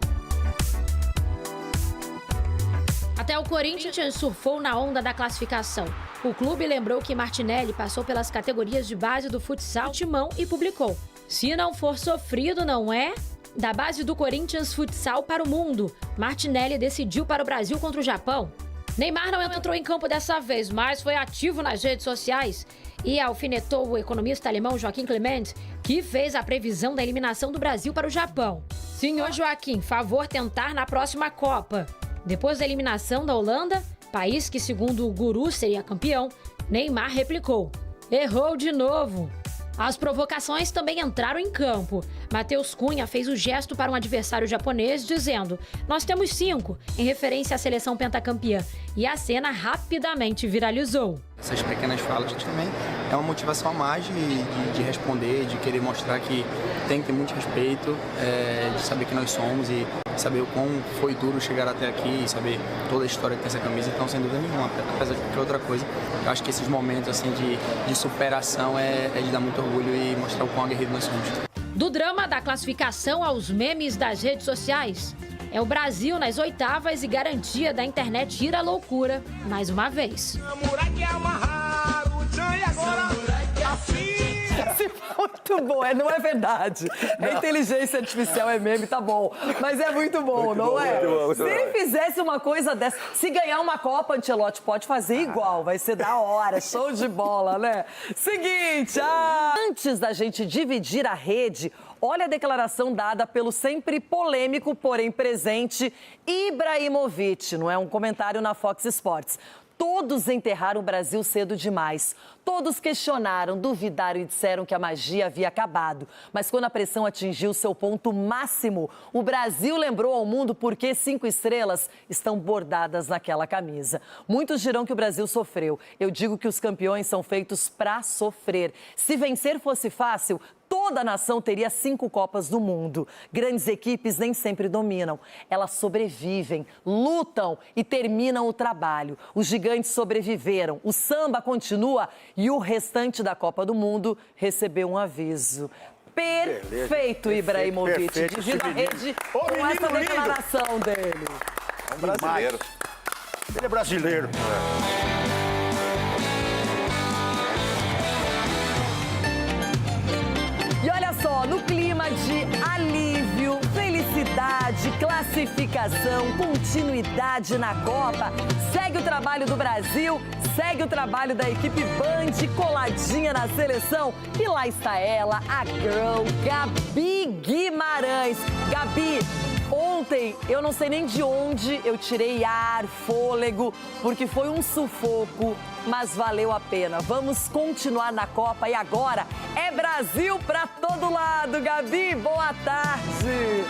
Speaker 17: Até o Corinthians surfou na onda da classificação. O clube lembrou que Martinelli passou pelas categorias de base do futsal Timão e publicou: "Se não for sofrido, não é?" Da base do Corinthians Futsal para o mundo, Martinelli decidiu para o Brasil contra o Japão. Neymar não entrou em campo dessa vez, mas foi ativo nas redes sociais e alfinetou o economista alemão Joaquim Clement, que fez a previsão da eliminação do Brasil para o Japão. "Senhor Joaquim, favor tentar na próxima Copa." Depois da eliminação da Holanda, país que, segundo o guru, seria campeão, Neymar replicou: "Errou de novo." As provocações também entraram em campo. Matheus Cunha fez o gesto para um adversário japonês, dizendo: "Nós temos 5", em referência à seleção pentacampeã. E a cena rapidamente viralizou.
Speaker 3: Essas pequenas falas também é uma motivação a mais de responder, de querer mostrar que tem que ter muito respeito, de saber que nós somos e saber o quão foi duro chegar até aqui e saber toda a história que tem essa camisa. Então, sem dúvida nenhuma, apesar de qualquer outra coisa, eu acho que esses momentos assim, de superação é de dar muito orgulho e mostrar o quão aguerrido nós somos.
Speaker 17: Do drama da classificação aos memes das redes sociais, é o Brasil nas oitavas e garantia da internet ir à loucura mais uma vez.
Speaker 1: Muito bom, não é verdade. É inteligência artificial, é meme, tá bom. Mas é muito bom, não é? Se ele fizesse uma coisa dessa, se ganhar uma Copa, Ancelotti pode fazer igual, vai ser da hora, show de bola, né? Seguinte, antes da gente dividir a rede, olha a declaração dada pelo sempre polêmico, porém presente, Ibrahimovic, não é? Um comentário na Fox Sports. Todos enterraram o Brasil cedo demais. Todos questionaram, duvidaram e disseram que a magia havia acabado. Mas quando a pressão atingiu seu ponto máximo, o Brasil lembrou ao mundo por que 5 estrelas estão bordadas naquela camisa. Muitos dirão que o Brasil sofreu. Eu digo que os campeões são feitos para sofrer. Se vencer fosse fácil, toda a nação teria 5 Copas do Mundo. Grandes equipes nem sempre dominam. Elas sobrevivem, lutam e terminam o trabalho. Os gigantes sobreviveram, o samba continua e o restante da Copa do Mundo recebeu um aviso. Perfeito, Ibrahimovic. Divida a rede com essa declaração dele.
Speaker 7: É um brasileiro. Ele é brasileiro.
Speaker 1: E olha só, no clima de alívio, felicidade, classificação, continuidade na Copa, segue o trabalho do Brasil, segue o trabalho da equipe Band, coladinha na seleção. E lá está ela, a girl, Gabi Guimarães. Gabi, ontem eu não sei nem de onde eu tirei ar, fôlego, porque foi um sufoco, mas valeu a pena. Vamos continuar na Copa e agora é Brasil pra todo lado. Gabi, boa tarde.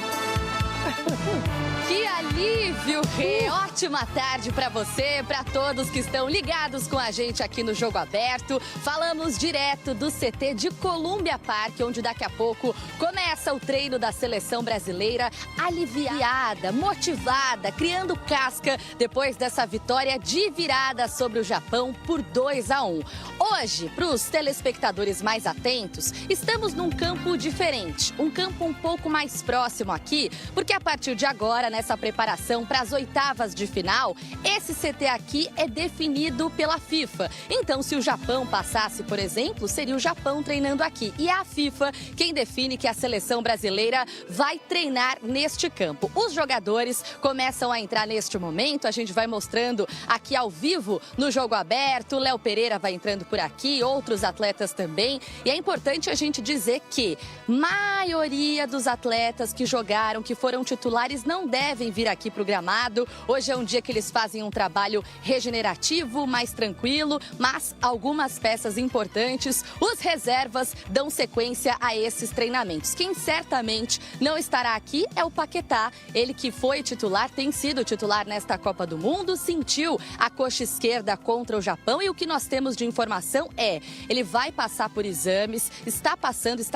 Speaker 19: Que alívio, Rê! Ótima tarde para você, para todos que estão ligados com a gente aqui no Jogo Aberto. Falamos direto do CT de Columbia Park, onde daqui a pouco começa o treino da seleção brasileira, aliviada, motivada, criando casca depois dessa vitória de virada sobre o Japão por 2-1. Hoje, para os telespectadores mais atentos, estamos num campo diferente, um campo um pouco mais próximo aqui, porque a partir de agora, nessa preparação para as oitavas de final, esse CT aqui é definido pela FIFA. Então, se o Japão passasse, por exemplo, seria o Japão treinando aqui. E é a FIFA quem define que a seleção brasileira vai treinar neste campo. Os jogadores começam a entrar neste momento, a gente vai mostrando aqui ao vivo no Jogo Aberto. Léo Pereira vai entrando por aqui, outros atletas também. E é importante a gente dizer que a maioria dos atletas que jogaram, que foram titulares não devem vir aqui para o gramado. Hoje é um dia que eles fazem um trabalho regenerativo, mais tranquilo, mas algumas peças importantes, os reservas, dão sequência a esses treinamentos. Quem certamente não estará aqui é o Paquetá. Ele que foi titular, tem sido titular nesta Copa do Mundo, sentiu a coxa esquerda contra o Japão e o que nós temos de informação é, ele vai passar por exames, está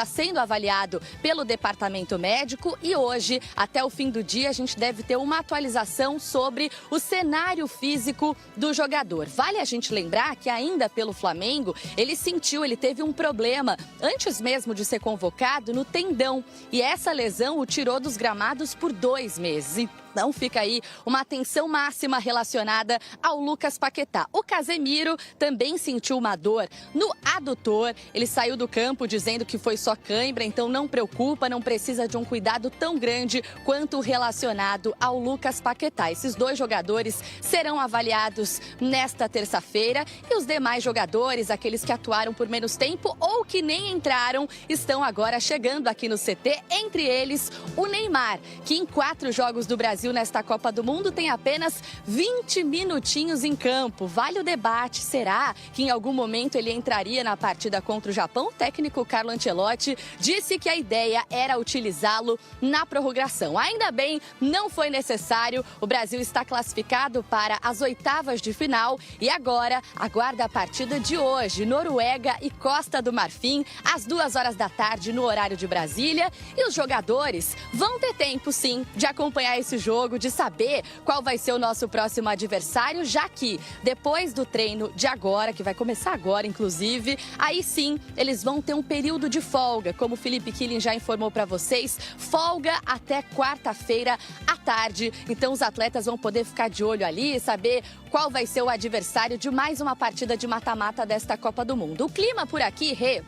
Speaker 19: sendo avaliado pelo departamento médico e hoje, até o fim do dia, a gente deve ter uma atualização sobre o cenário físico do jogador. Vale a gente lembrar que ainda pelo Flamengo, ele teve um problema antes mesmo de ser convocado no tendão e essa lesão o tirou dos gramados por 2 meses. Então fica aí uma atenção máxima relacionada ao Lucas Paquetá. O Casemiro também sentiu uma dor no adutor. Ele saiu do campo dizendo que foi só cãibra, então não preocupa, não precisa de um cuidado tão grande quanto relacionado ao Lucas Paquetá. Esses 2 jogadores serão avaliados nesta terça-feira e os demais jogadores, aqueles que atuaram por menos tempo ou que nem entraram, estão agora chegando aqui no CT, entre eles o Neymar, que em 4 jogos do Brasil nesta Copa do Mundo tem apenas 20 minutinhos em campo. Vale o debate, será que em algum momento ele entraria na partida contra o Japão? O técnico Carlo Ancelotti disse que a ideia era utilizá-lo na prorrogação. Ainda bem, não foi necessário. O Brasil está classificado para as 8ª de final e agora aguarda a partida de hoje, Noruega e Costa do Marfim, às 2h da tarde no horário de Brasília. E os jogadores vão ter tempo, sim, de acompanhar esse jogo, de saber qual vai ser o nosso próximo adversário, já que depois do treino de agora, que vai começar agora, inclusive, aí sim eles vão ter um período de folga, como o Felipe Killing já informou para vocês, folga até quarta-feira à tarde. Então os atletas vão poder ficar de olho ali, saber qual vai ser o adversário de mais uma partida de mata-mata desta Copa do Mundo. O clima por aqui, Rê,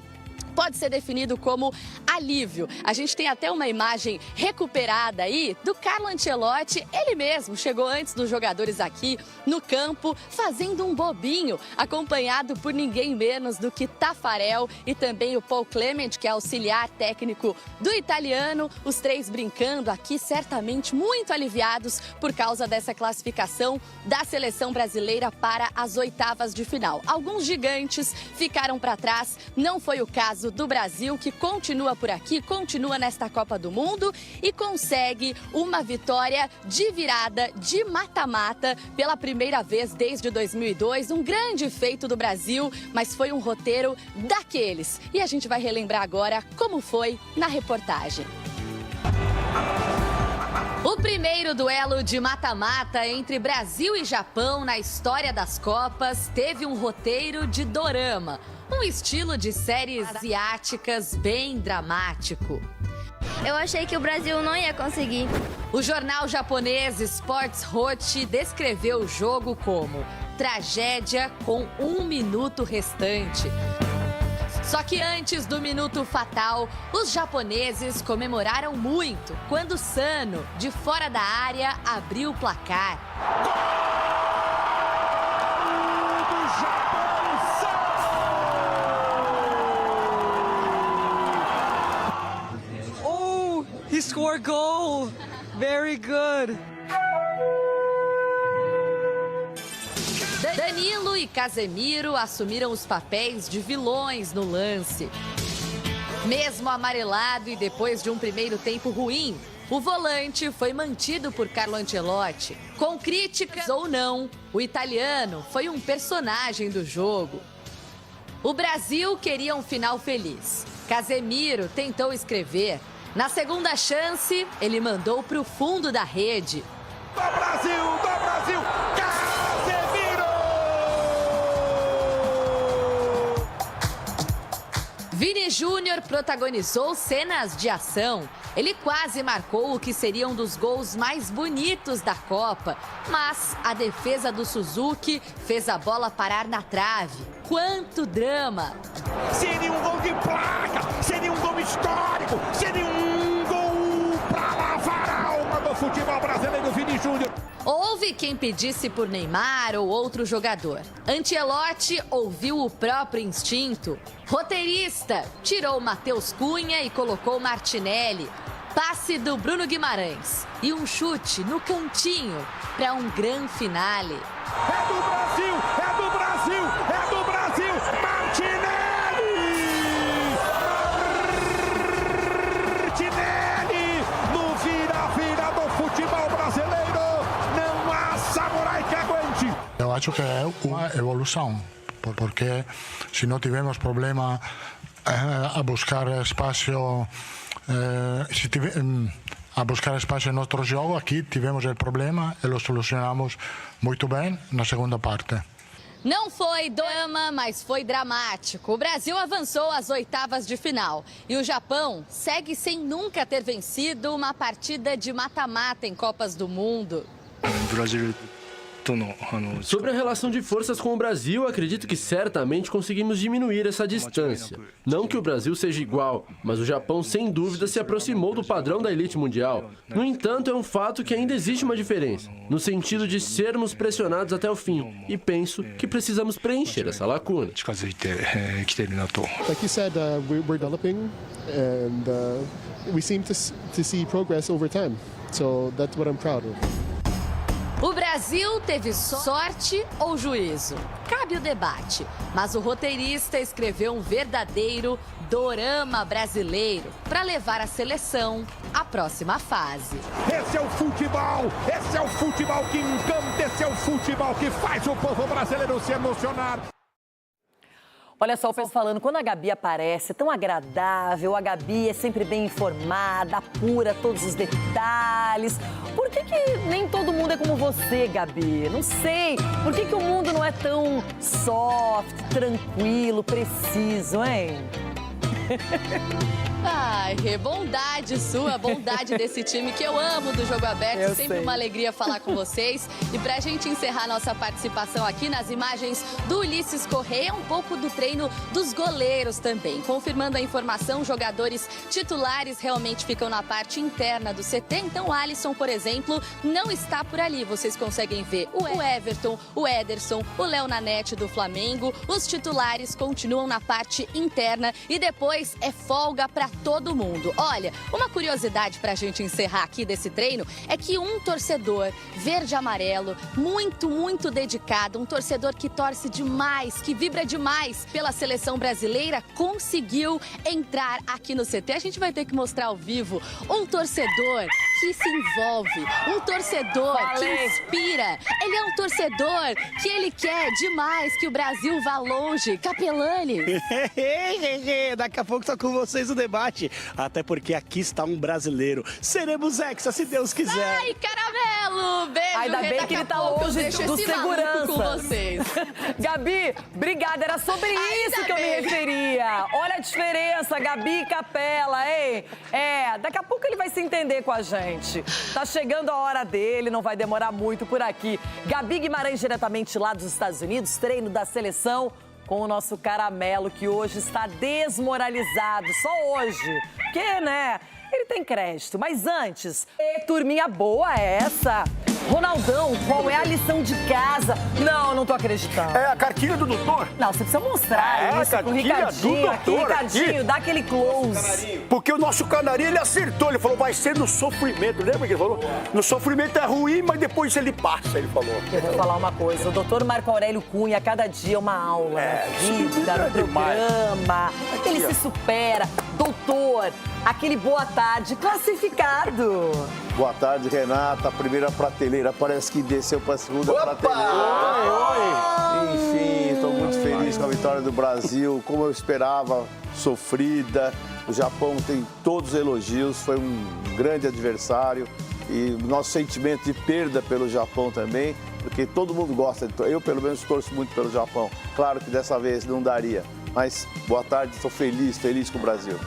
Speaker 19: pode ser definido como alívio. A gente tem até uma imagem recuperada aí do Carlo Ancelotti. Ele mesmo chegou antes dos jogadores aqui no campo, fazendo um bobinho, acompanhado por ninguém menos do que Tafarel e também o Paul Clement, que é auxiliar técnico do italiano. Os 3 brincando aqui, certamente muito aliviados por causa dessa classificação da seleção brasileira para as 8ª de final. Alguns gigantes ficaram para trás, não foi o caso do Brasil, que continua por aqui, continua nesta Copa do Mundo e consegue uma vitória de virada, de mata-mata, pela primeira vez desde 2002. Um grande feito do Brasil, mas foi um roteiro daqueles. E a gente vai relembrar agora como foi na reportagem. O primeiro duelo de mata-mata entre Brasil e Japão na história das Copas teve um roteiro de dorama, um estilo de séries asiáticas bem dramático.
Speaker 20: Eu achei que o Brasil não ia conseguir.
Speaker 19: O jornal japonês Sports Hot descreveu o jogo como tragédia com 1 minuto restante. Só que antes do minuto fatal, os japoneses comemoraram muito quando Sano, de fora da área, abriu o placar.
Speaker 21: Oh, he scored goal. Very good.
Speaker 19: Danilo e Casemiro assumiram os papéis de vilões no lance. Mesmo amarelado e depois de um primeiro tempo ruim, o volante foi mantido por Carlo Ancelotti. Com críticas ou não, o italiano foi um personagem do jogo. O Brasil queria um final feliz. Casemiro tentou escrever. Na segunda chance, ele mandou para o fundo da rede.
Speaker 5: Do Brasil!
Speaker 19: Vini Júnior protagonizou cenas de ação. Ele quase marcou o que seria um dos gols mais bonitos da Copa. Mas a defesa do Suzuki fez a bola parar na trave. Quanto drama!
Speaker 5: Seria um gol de placa! Seria um gol histórico! Seria um gol para lavar a alma do futebol brasileiro, Vini Júnior!
Speaker 19: Houve quem pedisse por Neymar ou outro jogador. Ancelotti ouviu o próprio instinto. Roteirista tirou Matheus Cunha e colocou Martinelli. Passe do Bruno Guimarães e um chute no cantinho para um grande finale.
Speaker 5: É do Brasil, é do Brasil, é do Brasil, Martinelli! Martinelli no vira-vira do futebol brasileiro, não há samurai que aguente.
Speaker 2: Eu acho que é uma evolução, porque se não tivermos problema a buscar espaço, a buscar espaço em nosso jogo, aqui tivemos o problema e o solucionamos muito bem na segunda parte.
Speaker 19: Não foi drama, mas foi dramático. O Brasil avançou às oitavas de final e o Japão segue sem nunca ter vencido uma partida de mata-mata em Copas do Mundo.
Speaker 13: Sobre a relação de forças com o Brasil, acredito que certamente conseguimos diminuir essa distância. Não que o Brasil seja igual, mas o Japão sem dúvida se aproximou do padrão da elite mundial. No entanto, é um fato que ainda existe uma diferença, no sentido de sermos pressionados até o fim, e penso que precisamos preencher essa lacuna.
Speaker 9: Like you said, we're developing and we seem to see progress over time. So that's what I'm proud of.
Speaker 19: O Brasil teve sorte ou juízo? Cabe o debate, mas o roteirista escreveu um verdadeiro dorama brasileiro para levar a seleção à próxima fase.
Speaker 5: Esse é o futebol que encanta, esse é o futebol que faz o povo brasileiro se emocionar.
Speaker 1: Olha só o pessoal falando, quando a Gabi aparece, é tão agradável, a Gabi é sempre bem informada, apura todos os detalhes. Por que nem todo mundo é como você, Gabi? Não sei. Por que o mundo não é tão soft, tranquilo, preciso, hein?
Speaker 19: Ai, bondade sua, bondade desse time que eu amo do Jogo Aberto. Sempre uma alegria falar com vocês. E pra gente encerrar nossa participação aqui nas imagens do Ulisses Correia, um pouco do treino dos goleiros também. Confirmando a informação, jogadores titulares realmente ficam na parte interna do CT. Então o Alisson, por exemplo, não está por ali. Vocês conseguem ver o Everton, o Ederson, o Léo Nanete do Flamengo. Os titulares continuam na parte interna e depois é folga para todo mundo. Olha, uma curiosidade pra gente encerrar aqui desse treino é que um torcedor verde-amarelo, muito dedicado, um torcedor que torce demais, que vibra demais pela seleção brasileira, conseguiu entrar aqui no CT. A gente vai ter que mostrar ao vivo um torcedor que se envolve, um torcedor que inspira. Ele é um torcedor que ele quer demais que o Brasil vá longe. Capelani.
Speaker 22: Daqui a pouco tá com vocês o debate. Até porque aqui está um brasileiro. Seremos hexa, se Deus quiser.
Speaker 19: Ai, caramelo! Beijo,
Speaker 1: ainda bem que ele tá longe do segurança.
Speaker 19: Com vocês.
Speaker 1: Gabi, obrigada. Era sobre isso que eu me referia. Olha a diferença, Gabi e Capela, hein? Daqui a pouco ele vai se entender com a gente. Tá chegando a hora dele, não vai demorar muito por aqui. Gabi Guimarães, diretamente lá dos Estados Unidos, treino da seleção, com o nosso caramelo, que hoje está desmoralizado, só hoje. Porque, né, ele tem crédito. Mas antes, turminha boa é essa? Ronaldão, qual é a lição de casa? Não tô acreditando.
Speaker 7: É a cartilha do doutor?
Speaker 1: Não, você precisa mostrar isso pro Ricardinho. Aqui, Ricardinho, dá aquele close.
Speaker 7: Porque o nosso canarinho, ele acertou. Ele falou, vai ser no sofrimento. Lembra que ele falou? No sofrimento é ruim, mas depois ele passa, ele falou.
Speaker 1: Eu vou falar uma coisa. O doutor Marco Aurélio Cunha, cada dia uma aula na vida, no programa. Ele se supera. Doutor, aquele boa tarde classificado.
Speaker 23: Boa tarde, Renata. A primeira prateleira parece que desceu para a segunda prateleira. Enfim, estou muito feliz com a vitória do Brasil. Como eu esperava, sofrida. O Japão tem todos os elogios. Foi um grande adversário. E nosso sentimento de perda pelo Japão também, porque todo mundo gosta. Eu, pelo menos, torço muito pelo Japão. Claro que dessa vez não daria. Mas, boa tarde, estou feliz com o Brasil.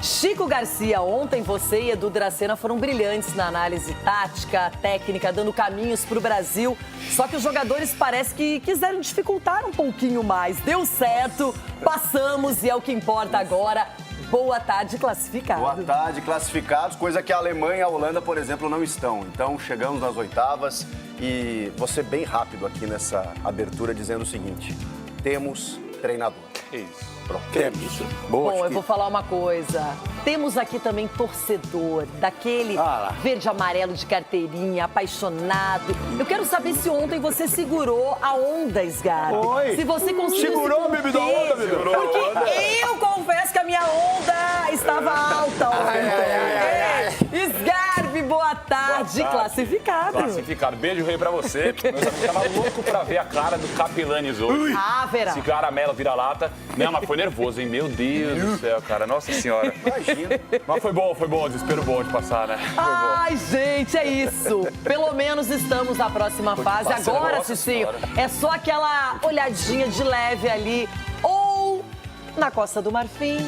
Speaker 1: Chico Garcia, ontem você e Edu Dracena foram brilhantes na análise tática, técnica, dando caminhos para o Brasil. Só que os jogadores parece que quiseram dificultar um pouquinho mais. Deu certo, passamos e é o que importa agora. Boa tarde, classificados.
Speaker 8: Boa tarde, classificados, coisa que a Alemanha e a Holanda, por exemplo, não estão. Então, chegamos nas oitavas e vou ser bem rápido aqui nessa abertura dizendo o seguinte: temos treinador. Que isso.
Speaker 7: Que é isso.
Speaker 1: Bom, eu vou falar uma coisa. Temos aqui também torcedor, daquele verde amarelo de carteirinha, apaixonado. Eu quero saber se ontem você segurou a onda, Sgarbi.
Speaker 7: Oi.
Speaker 1: Se você conseguiu
Speaker 7: Segurou, bebê da onda, bebê.
Speaker 1: Porque eu confesso que a minha onda estava alta ontem. Sgarbi, boa tarde. Classificado.
Speaker 4: Classificado. Beijo, rei, pra você. Meus amigos estavam loucos pra ver a cara do Capilanes hoje.
Speaker 1: Verá.
Speaker 4: Esse caramelo vira-lata. Não, mas foi nervoso, hein? Meu Deus do céu, cara. Nossa senhora. Imagina. Mas foi bom. Desespero bom de passar, né?
Speaker 1: Ai, gente, é isso. Pelo menos estamos na próxima fase. Agora, Cicinho, é só aquela olhadinha de leve ali. Ou na Costa do Marfim,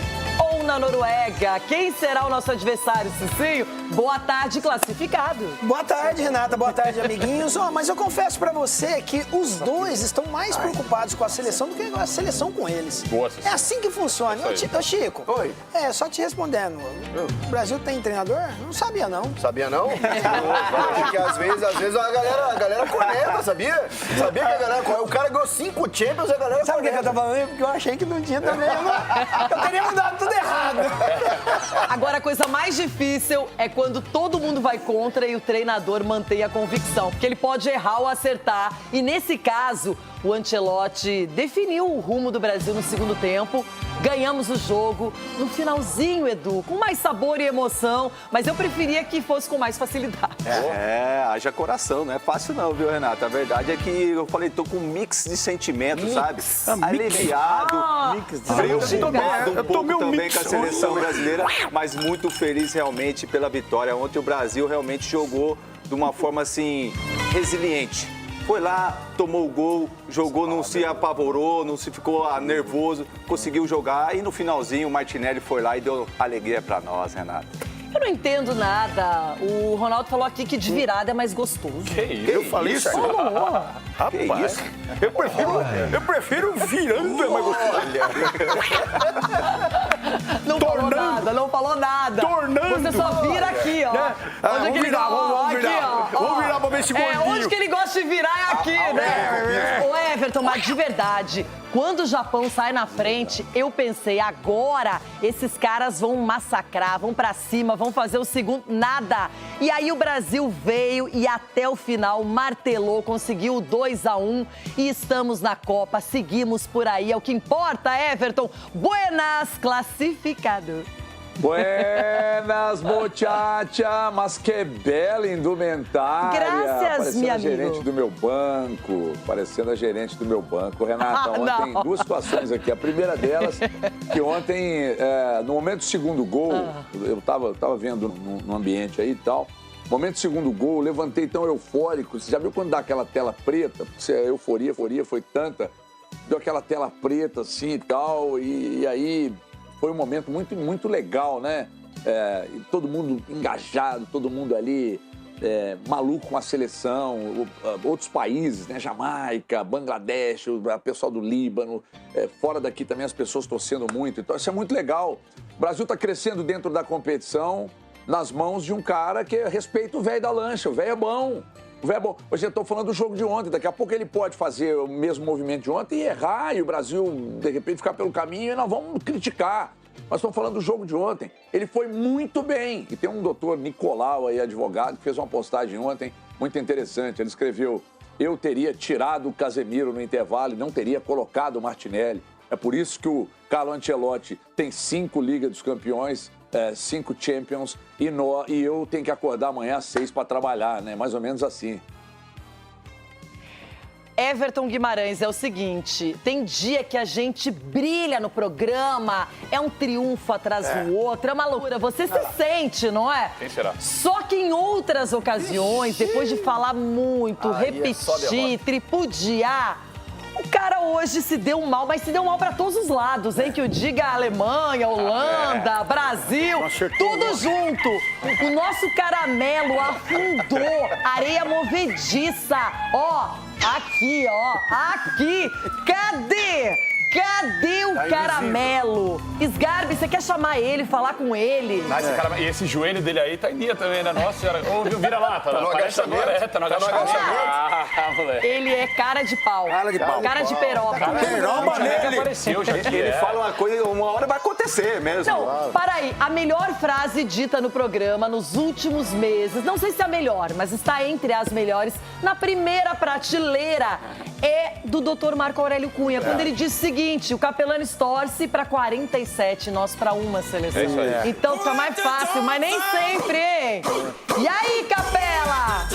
Speaker 1: ou na Noruega. Quem será o nosso adversário, Cicinho? Boa tarde, classificado.
Speaker 6: Boa tarde, Renata. Boa tarde, amiguinhos. Mas eu confesso pra você que os dois estão mais preocupados com a seleção do que com a seleção com eles. É assim que funciona. Ô, Chico.
Speaker 7: Oi.
Speaker 6: Só te respondendo. O Brasil tem treinador? Não sabia, não.
Speaker 7: Sabia, não? Porque às vezes a galera conecta, sabia? Sabia que a galera... O cara ganhou 5 Champions e a galera
Speaker 6: Sabe o que eu tava falando? Porque eu achei que não tinha também. Eu teria mudado tudo errado.
Speaker 1: Agora, a coisa mais difícil é quando todo mundo vai contra e o treinador mantém a convicção. Porque ele pode errar ou acertar. E nesse caso, o Ancelotti definiu o rumo do Brasil no segundo tempo. Ganhamos o jogo no finalzinho, Edu, com mais sabor e emoção. Mas eu preferia que fosse com mais facilidade.
Speaker 8: Haja coração, não é fácil não, viu, Renata? A verdade é que eu falei, tô com um mix de sentimentos, sabe? Aliviado, preocupado um pouco também com a seleção brasileira, mas muito feliz realmente pela vitória. Ontem o Brasil realmente jogou de uma forma, assim, resiliente. Foi lá, tomou o gol, jogou, não se apavorou, não se ficou nervoso, conseguiu jogar e no finalzinho o Martinelli foi lá e deu alegria pra nós, Renata.
Speaker 1: Eu não entendo nada. O Ronaldo falou aqui que de virada é mais gostoso.
Speaker 7: Que isso? Eu falei isso? Rapaz, eu prefiro virando é mais gostoso.
Speaker 1: Não falou nada.
Speaker 7: Tornando.
Speaker 1: Você só vira aqui, ó.
Speaker 7: Vamos virar pra ver esse gordinho.
Speaker 1: Onde que ele gosta de virar é aqui, né? Ô, Everton, mas de verdade, quando o Japão sai na frente, eu pensei, agora esses caras vão massacrar, vão pra cima, vão fazer o segundo, nada. E aí o Brasil veio e até o final martelou, conseguiu o 2-1 e estamos na Copa, seguimos por aí, é o que importa, Everton. Buenas, classificado.
Speaker 10: Buenas, muchacha, mas que bela indumentária.
Speaker 1: Graças, minha amiga.
Speaker 10: Parecendo a gerente do meu banco. Renata, ontem, duas situações aqui. A primeira delas, que ontem, no momento do segundo gol, eu tava vendo no ambiente aí e tal, no momento do segundo gol, eu levantei tão eufórico. Você já viu quando dá aquela tela preta? A euforia foi tanta, deu aquela tela preta assim e tal, e aí... Foi um momento muito, muito legal, né? Todo mundo engajado, todo mundo ali maluco com a seleção, outros países, né? Jamaica, Bangladesh, o pessoal do Líbano, fora daqui também as pessoas torcendo muito. Então isso é muito legal. O Brasil está crescendo dentro da competição nas mãos de um cara que respeita o velho da lancha. O velho é bom. Hoje eu estou falando do jogo de ontem, daqui a pouco ele pode fazer o mesmo movimento de ontem e errar, e o Brasil, de repente, ficar pelo caminho e nós vamos criticar. Nós estamos falando do jogo de ontem. Ele foi muito bem. E tem um doutor Nicolau aí, advogado, que fez uma postagem ontem muito interessante. Ele escreveu, eu teria tirado o Casemiro no intervalo e não teria colocado o Martinelli. É por isso que o Carlo Ancelotti tem 5 Liga dos Campeões, 5 Champions, e eu tenho que acordar amanhã às 6 para trabalhar, né? Mais ou menos assim.
Speaker 1: Everton Guimarães, é o seguinte, tem dia que a gente brilha no programa, é um triunfo atrás do outro, é uma loucura, você se sente, não é?
Speaker 4: Quem será?
Speaker 1: Só que em outras ocasiões, depois de falar muito, repetir, tripudiar, o cara hoje se deu mal, mas se deu mal para todos os lados, hein? Que eu diga Alemanha, Holanda, Brasil, tudo junto. O nosso caramelo afundou, areia movediça. Ó, aqui, ó, aqui. Cadê? Cadê o caramelo? Sgarbi, você quer chamar ele, falar com ele?
Speaker 4: E esse joelho dele aí tá em dia também, né? Nossa senhora. Ô, vira lá, tá no agachamento. Tá no agachamento. Moleque.
Speaker 1: Ele é cara de pau. Cara de peroba.
Speaker 8: Peroba nele. Ele fala uma coisa, uma hora vai acontecer mesmo.
Speaker 1: Não, para aí. A melhor frase dita no programa nos últimos meses, não sei se é a melhor, mas está entre as melhores, na primeira prateleira, é do Dr. Marco Aurélio Cunha, quando ele diz o seguinte: o Capelanes torce para 47, nós para uma seleção.
Speaker 4: É isso aí.
Speaker 1: Então fica mais fácil, mas nem sempre, hein? E aí, Capela?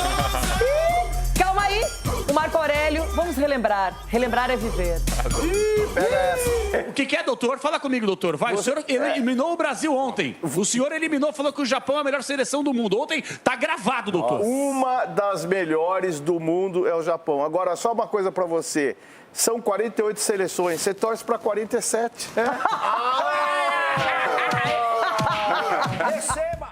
Speaker 1: Calma aí, o Marco Aurélio, vamos relembrar. Relembrar é viver.
Speaker 22: Pega essa. O que é, doutor? Fala comigo, doutor. Vai, o senhor eliminou o Brasil ontem. O senhor eliminou, falou que o Japão é a melhor seleção do mundo. Ontem tá gravado, doutor.
Speaker 23: Uma das melhores do mundo é o Japão. Agora, só uma coisa pra você. São 48 seleções, você torce pra 47.
Speaker 7: Receba!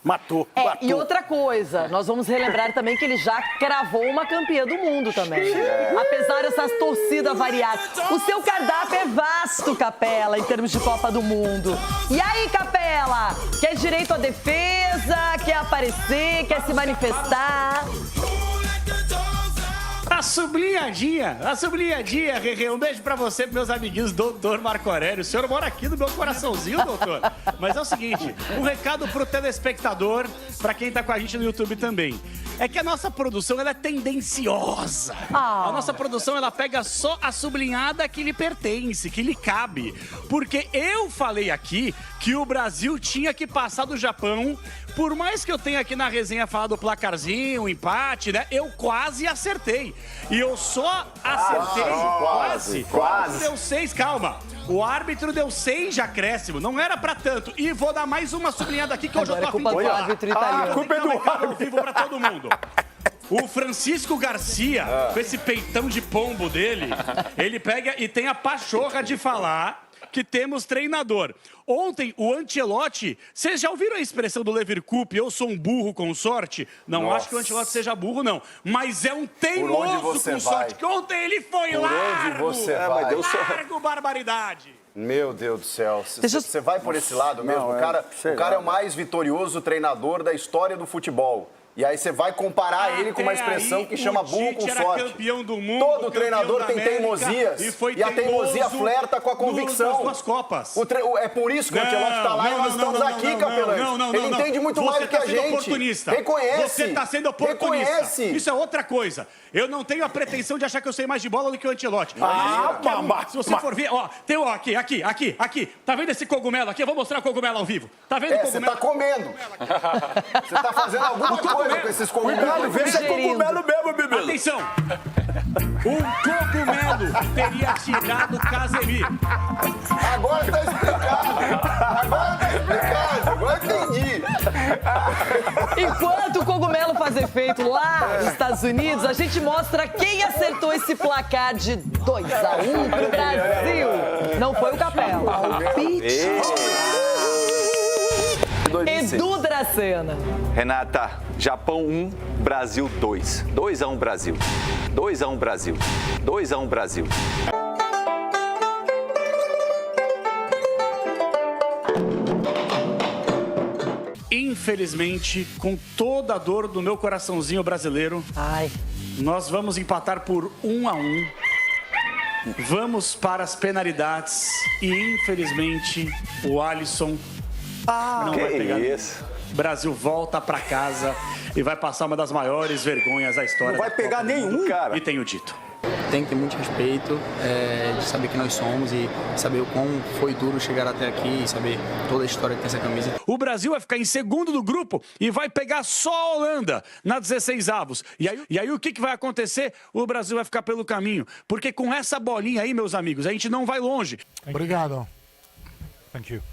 Speaker 7: Matou.
Speaker 1: E outra coisa, nós vamos relembrar também que ele já cravou uma campeã do mundo também. Apesar dessas torcidas variadas. O seu cardápio é vasto, Capela, em termos de Copa do Mundo. E aí, Capela? Quer direito à defesa? Quer aparecer? Quer se manifestar?
Speaker 22: A sublinhadinha, Rerê. Um beijo pra você, meus amiguinhos, doutor Marco Aurélio. O senhor mora aqui no meu coraçãozinho, doutor. Mas é o seguinte, um recado pro telespectador, pra quem tá com a gente no YouTube também. É que a nossa produção, ela é tendenciosa. A nossa produção, ela pega só a sublinhada que lhe pertence, que lhe cabe. Porque eu falei aqui que o Brasil tinha que passar do Japão. Por mais que eu tenha aqui na resenha falado o placarzinho, o empate, né? Eu quase acertei. E eu só acertei quase. Deu 6, calma. O árbitro deu 6 de acréscimo. Não era pra tanto. E vou dar mais uma sublinhada aqui que eu já tô a fim de falar.
Speaker 1: A
Speaker 22: culpa é do árbitro. Ao vivo pra todo mundo. O Francisco Garcia, com esse peitão de pombo dele, ele pega e tem a pachorra de falar que temos treinador. Ontem, o Ancelotti, vocês já ouviram a expressão do Leverkusen, eu sou um burro com sorte? Não acho que o Ancelotti seja burro, não. Mas é um teimoso com sorte, que ontem ele foi largo. Largo, barbaridade.
Speaker 11: Meu Deus do céu. Você vai por esse lado mesmo? O cara é o mais vitorioso treinador da história do futebol. E aí você vai comparar ele com uma expressão que chama burro com sorte.
Speaker 22: Campeão do mundo,
Speaker 11: todo treinador tem teimosias. E a teimosia flerta com a convicção.
Speaker 22: Das duas Copas.
Speaker 11: É por isso que o Ancelotti está lá e nós estamos aqui, Capelani. Ele entende muito mais do que a gente. Reconhece.
Speaker 22: Você está sendo oportunista.
Speaker 11: Reconhece.
Speaker 22: Isso é outra coisa. Eu não tenho a pretensão de achar que eu sei mais de bola do que o Ancelotti. Se você for ver, ó, tem aqui. Tá vendo esse cogumelo aqui? Eu vou mostrar o cogumelo ao vivo. Tá vendo o cogumelo?
Speaker 11: Você tá comendo. Você tá fazendo alguma coisa com esses cogumelos.
Speaker 7: Cuidado, vê se é cogumelo mesmo, bebê.
Speaker 22: Atenção. Um cogumelo teria tirado Casemiro.
Speaker 11: Agora tá explicado. Agora entendi.
Speaker 1: Enquanto o cogumelo faz efeito lá nos Estados Unidos, a gente mostra quem acertou esse placar de 2-1 pro Brasil. Não foi o Capela, o Pitch. Edu Dracena.
Speaker 8: Renata, Japão 1, Brasil 2. 2-1 Brasil. 2-1 Brasil. 2-1 Brasil.
Speaker 22: Infelizmente, com toda a dor do meu coraçãozinho brasileiro, nós vamos empatar por 1-1. Vamos para as penalidades e, infelizmente, o Alisson não vai pegar isso. Brasil volta para casa e vai passar uma das maiores vergonhas da história.
Speaker 11: Não vai pegar nenhum, cara.
Speaker 22: E tenho dito.
Speaker 3: Tem que ter muito respeito de saber quem nós somos e saber o quão foi duro chegar até aqui e saber toda a história que tem essa camisa.
Speaker 22: O Brasil vai ficar em segundo do grupo e vai pegar só a Holanda na 16avos. E aí o que vai acontecer? O Brasil vai ficar pelo caminho. Porque com essa bolinha aí, meus amigos, a gente não vai longe.
Speaker 2: Obrigado. Thank you.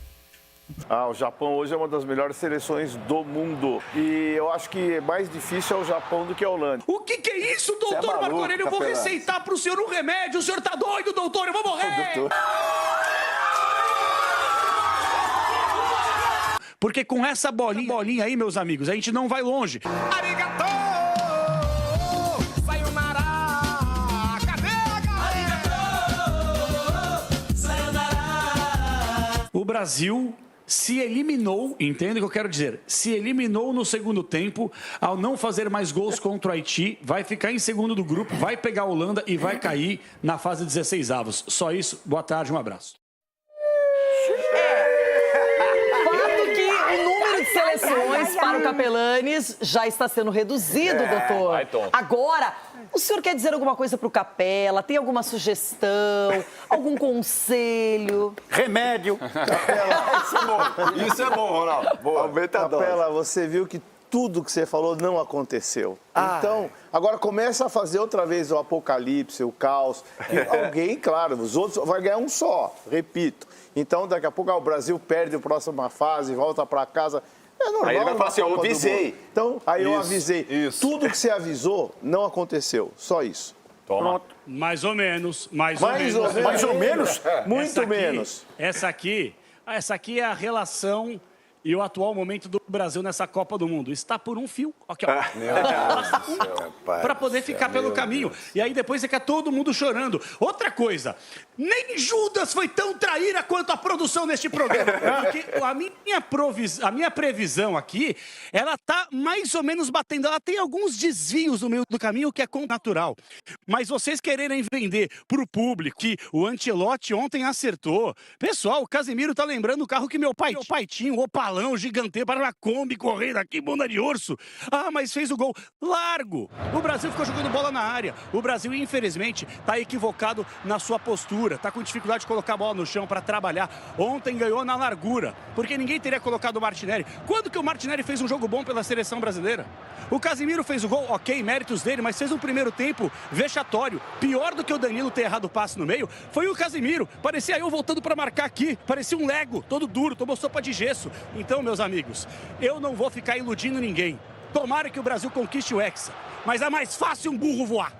Speaker 23: O Japão hoje é uma das melhores seleções do mundo. E eu acho que mais difícil é o Japão do que a Holanda.
Speaker 22: O que é isso, doutor Marco Aurélio? Eu vou receitar pro senhor um remédio. O senhor tá doido, doutor? Eu vou morrer! Porque com essa bolinha aí, meus amigos, a gente não vai longe. Arigato! Sayonara! Cadê a galera? Brasil se eliminou, entende o que eu quero dizer? Se eliminou no segundo tempo ao não fazer mais gols contra o Haiti, vai ficar em segundo do grupo, vai pegar a Holanda e vai cair na fase 16 avos. Só isso, boa tarde, um abraço.
Speaker 1: Fato que o número de seleções para o Capelanes já está sendo reduzido, doutor.
Speaker 4: vai, Tom.
Speaker 1: Agora, o senhor quer dizer alguma coisa para o Capela? Tem alguma sugestão? Algum conselho?
Speaker 7: Remédio.
Speaker 11: Isso é bom, Ronaldo. Boa.
Speaker 8: Aumenta a dose.
Speaker 23: Capela, você viu que tudo que você falou não aconteceu. Então, agora começa a fazer outra vez o apocalipse, o caos. E alguém, claro, os outros vai ganhar um só, repito. Então, daqui a pouco o Brasil perde a próxima fase, volta para casa. É normal.
Speaker 11: Aí ele vai falar assim, eu avisei.
Speaker 23: Então, aí eu
Speaker 11: Isso,
Speaker 23: avisei.
Speaker 11: isso.
Speaker 23: Tudo que você avisou não aconteceu, só isso.
Speaker 4: Toma.
Speaker 22: Mais ou menos, mais
Speaker 23: Mais
Speaker 22: ou
Speaker 23: ou
Speaker 22: menos.
Speaker 23: Mais ou menos? Muito
Speaker 22: Essa aqui-
Speaker 23: menos.
Speaker 22: Essa aqui é a relação e o atual momento do Brasil nessa Copa do Mundo. Está por um fio. Aqui, ó. Para poder ficar pelo caminho. E aí depois fica todo mundo chorando. Outra coisa, nem Judas foi tão traíra quanto a produção neste programa. Porque a minha previsão aqui, ela tá mais ou menos batendo. Ela tem alguns desvios no meio do caminho que é natural. Mas vocês quererem vender pro público que o Ancelotti ontem acertou. Pessoal, o Casemiro tá lembrando o carro que meu pai tinha, um opalão gigante para uma Kombi correndo aqui, bunda de urso. Ah, mas fez o gol. Largo! O Brasil ficou jogando bola na área. O Brasil, infelizmente, tá equivocado na sua postura. Tá com dificuldade de colocar a bola no chão para trabalhar. Ontem ganhou na largura, porque ninguém teria colocado o Martinelli. Quando que o Martinelli fez um jogo bom pela seleção brasileira? O Casemiro fez o gol, ok, méritos dele, mas fez um primeiro tempo vexatório. Pior do que o Danilo ter errado o passe no meio, foi o Casemiro. Parecia eu voltando para marcar aqui. Parecia um Lego, todo duro, tomou sopa de gesso. Então, meus amigos, eu não vou ficar iludindo ninguém. Tomara que o Brasil conquiste o Hexa, mas é mais fácil um burro voar.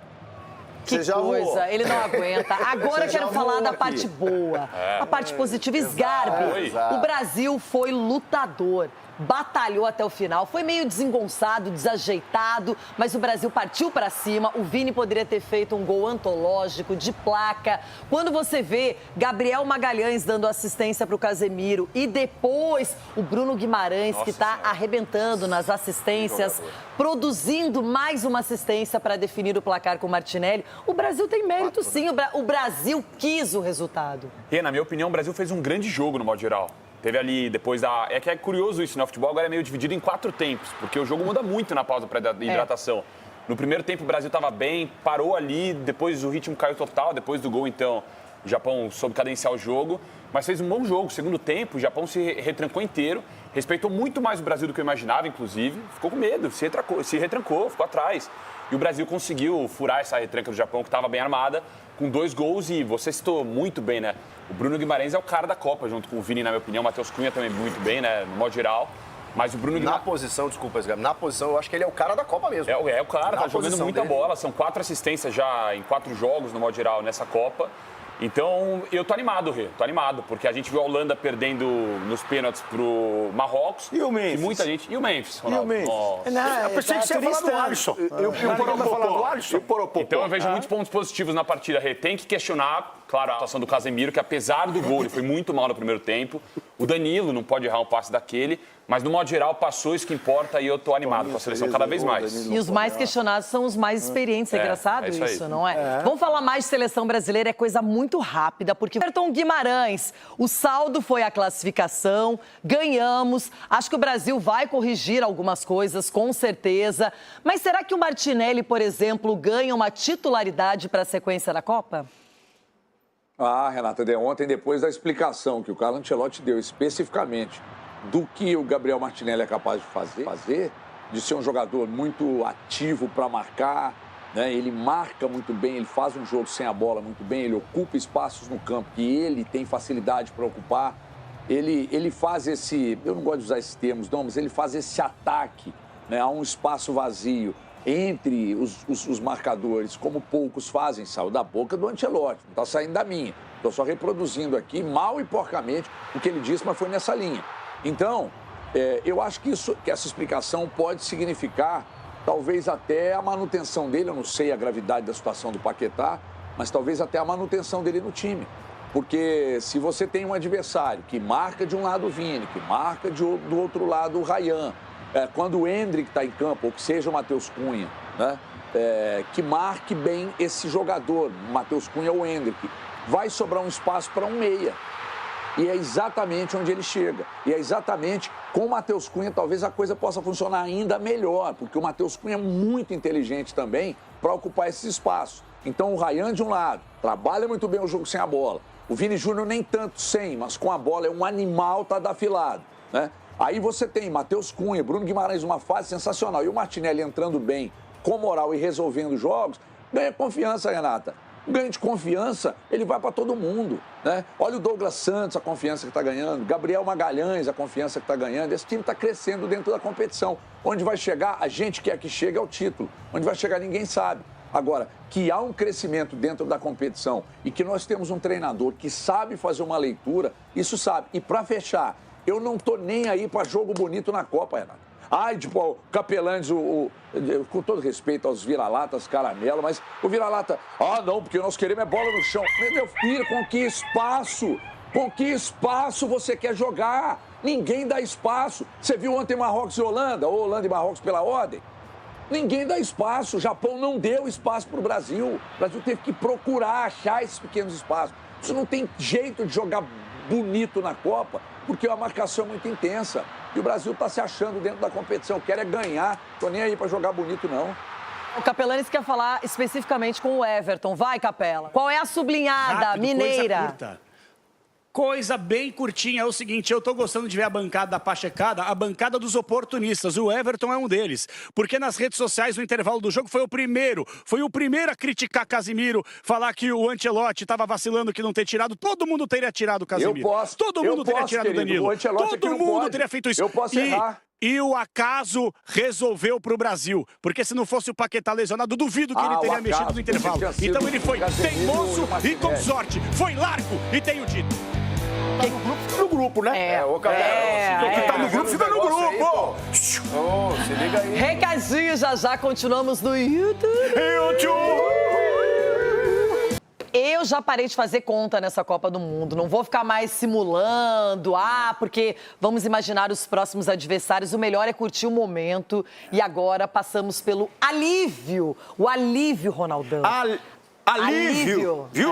Speaker 1: Que coisa, ele não aguenta. Agora eu quero falar da parte boa, a parte positiva. Sgarbi, o Brasil foi lutador. Batalhou até o final, foi meio desengonçado, desajeitado, mas o Brasil partiu para cima. O Vini poderia ter feito um gol antológico, de placa. Quando você vê Gabriel Magalhães dando assistência para o Casemiro e depois o Bruno Guimarães, que está arrebentando nas assistências, produzindo mais uma assistência para definir o placar com o Martinelli, o Brasil tem mérito sim, o Brasil quis o resultado.
Speaker 4: E, na minha opinião, o Brasil fez um grande jogo no modo geral. Teve ali, depois da... É que é curioso isso, né? O futebol agora é meio dividido em 4 tempos, porque o jogo muda muito na pausa para hidratação. No primeiro tempo o Brasil estava bem, parou ali, depois o ritmo caiu total, depois do gol, então, o Japão soube cadenciar o jogo, mas fez um bom jogo. Segundo tempo, o Japão se retrancou inteiro, respeitou muito mais o Brasil do que eu imaginava, inclusive, ficou com medo, se retrancou, ficou atrás. E o Brasil conseguiu furar essa retranca do Japão, que estava bem armada, com 2 gols, e você citou muito bem, né? O Bruno Guimarães é o cara da Copa, junto com o Vini, na minha opinião. O Matheus Cunha também muito bem, né? No modo geral. Mas o Bruno Guimarães...
Speaker 11: Na posição, desculpa, Sgarbi, na posição, eu acho que ele é o cara da Copa mesmo.
Speaker 4: É o cara, tá jogando muita
Speaker 11: dele.
Speaker 4: bola. São 4 assistências já em 4 jogos, no modo geral, nessa Copa. Então, eu tô animado, Rê. Tô animado, porque a gente viu a Holanda perdendo nos pênaltis pro Marrocos.
Speaker 23: E o Memphis?
Speaker 4: E muita gente... E o Memphis, Ronaldo?
Speaker 23: E o Memphis?
Speaker 4: Nossa.
Speaker 23: Não,
Speaker 7: Eu pensei que você ia falar do Alisson.
Speaker 4: Então, eu vejo muitos pontos positivos na partida, Rê. Tem que questionar, claro, a atuação do Casemiro, que apesar do gol, ele foi muito mal no primeiro tempo. O Danilo não pode errar um passe daquele. Mas, no modo geral, passou isso que importa e eu tô animado com a seleção cada vez mais.
Speaker 1: E os mais questionados são os mais experientes. É engraçado isso, não é? Vamos falar mais de seleção brasileira, é coisa muito rápida, porque Everton Guimarães, o saldo foi a classificação, ganhamos. Acho que o Brasil vai corrigir algumas coisas, com certeza. Mas será que o Martinelli, por exemplo, ganha uma titularidade para a sequência da Copa?
Speaker 10: Ah, Renata, ontem, depois da explicação que o Carlo Ancelotti deu especificamente do que o Gabriel Martinelli é capaz de fazer, de ser um jogador muito ativo para marcar, né? Ele marca muito bem, ele faz um jogo sem a bola muito bem, ele ocupa espaços no campo que ele tem facilidade para ocupar, ele faz esse, eu não gosto de usar esses termos não, mas ele faz esse ataque, né, a um espaço vazio entre os marcadores, como poucos fazem. Saiu da boca do Ancelotti, não está saindo da minha, estou só reproduzindo aqui mal e porcamente o que ele disse, mas foi nessa linha. Então, eu acho que essa explicação pode significar, talvez até a manutenção dele, eu não sei a gravidade da situação do Paquetá, mas talvez até a manutenção dele no time. Porque se você tem um adversário que marca de um lado o Vini, que marca do outro lado o Ryan, quando o Endrick está em campo, ou que seja o Matheus Cunha, né? Que marque bem esse jogador, Matheus Cunha ou Endrick, vai sobrar um espaço para um meia. E é exatamente onde ele chega. E é exatamente com o Matheus Cunha, talvez a coisa possa funcionar ainda melhor, porque o Matheus Cunha é muito inteligente também para ocupar esse espaço. Então o Ryan de um lado, trabalha muito bem o jogo sem a bola. O Vini Júnior nem tanto sem, mas com a bola é um animal, tá afilado, né? Aí você tem Matheus Cunha, Bruno Guimarães, uma fase sensacional. E o Martinelli entrando bem, com moral e resolvendo jogos, ganha confiança, Renata. Ganho de confiança, ele vai para todo mundo, né? Olha o Douglas Santos, a confiança que está ganhando. Gabriel Magalhães, a confiança que está ganhando. Esse time está crescendo dentro da competição. Onde vai chegar, a gente quer que chegue ao título. Onde vai chegar, ninguém sabe. Agora, que há um crescimento dentro da competição e que nós temos um treinador que sabe fazer uma leitura, isso sabe. E para fechar, eu não tô nem aí para jogo bonito na Copa, Renato. Ai, tipo, o Capelanes, com todo respeito aos vira-latas, caramelo, mas o vira-lata, não, porque nós queremos é bola no chão. Meu filho, com que espaço? Com que espaço você quer jogar? Ninguém dá espaço. Você viu ontem Marrocos e Holanda, ou Holanda e Marrocos pela ordem? Ninguém dá espaço. O Japão não deu espaço para o Brasil. O Brasil teve que procurar achar esses pequenos espaços. Isso não tem jeito de jogar bonito na Copa, porque a marcação é muito intensa. E o Brasil está se achando dentro da competição. Quer é ganhar. Tô nem aí para jogar bonito, não.
Speaker 1: O Capelanes quer falar especificamente com o Everton. Vai, Capela. Qual é a sublinhada
Speaker 22: Rápido,
Speaker 1: mineira?
Speaker 22: Coisa curta. Coisa bem curtinha, é o seguinte, eu tô gostando de ver a bancada da Pachecada, a bancada dos oportunistas, o Everton é um deles, porque nas redes sociais, no intervalo do jogo, foi o primeiro a criticar Casimiro, falar que o Ancelotti tava vacilando que não ter tirado, todo mundo teria tirado o Casimiro. Todo mundo teria tirado o Danilo, todo mundo teria feito isso.
Speaker 10: Eu posso errar.
Speaker 22: E o acaso resolveu pro Brasil. Porque se não fosse o Paquetá lesionado, duvido que ele teria mexido no intervalo. Então ele foi teimoso e com sorte. Foi largo e tem o título.
Speaker 7: No grupo, né? Quem tá no grupo, fica no grupo.
Speaker 11: Se liga aí.
Speaker 1: Recadinho, já continuamos no YouTube. Eu já parei de fazer conta nessa Copa do Mundo. Não vou ficar mais simulando, porque vamos imaginar os próximos adversários. O melhor é curtir o momento. E agora passamos pelo alívio. O alívio, Ronaldão.
Speaker 7: Alívio, viu,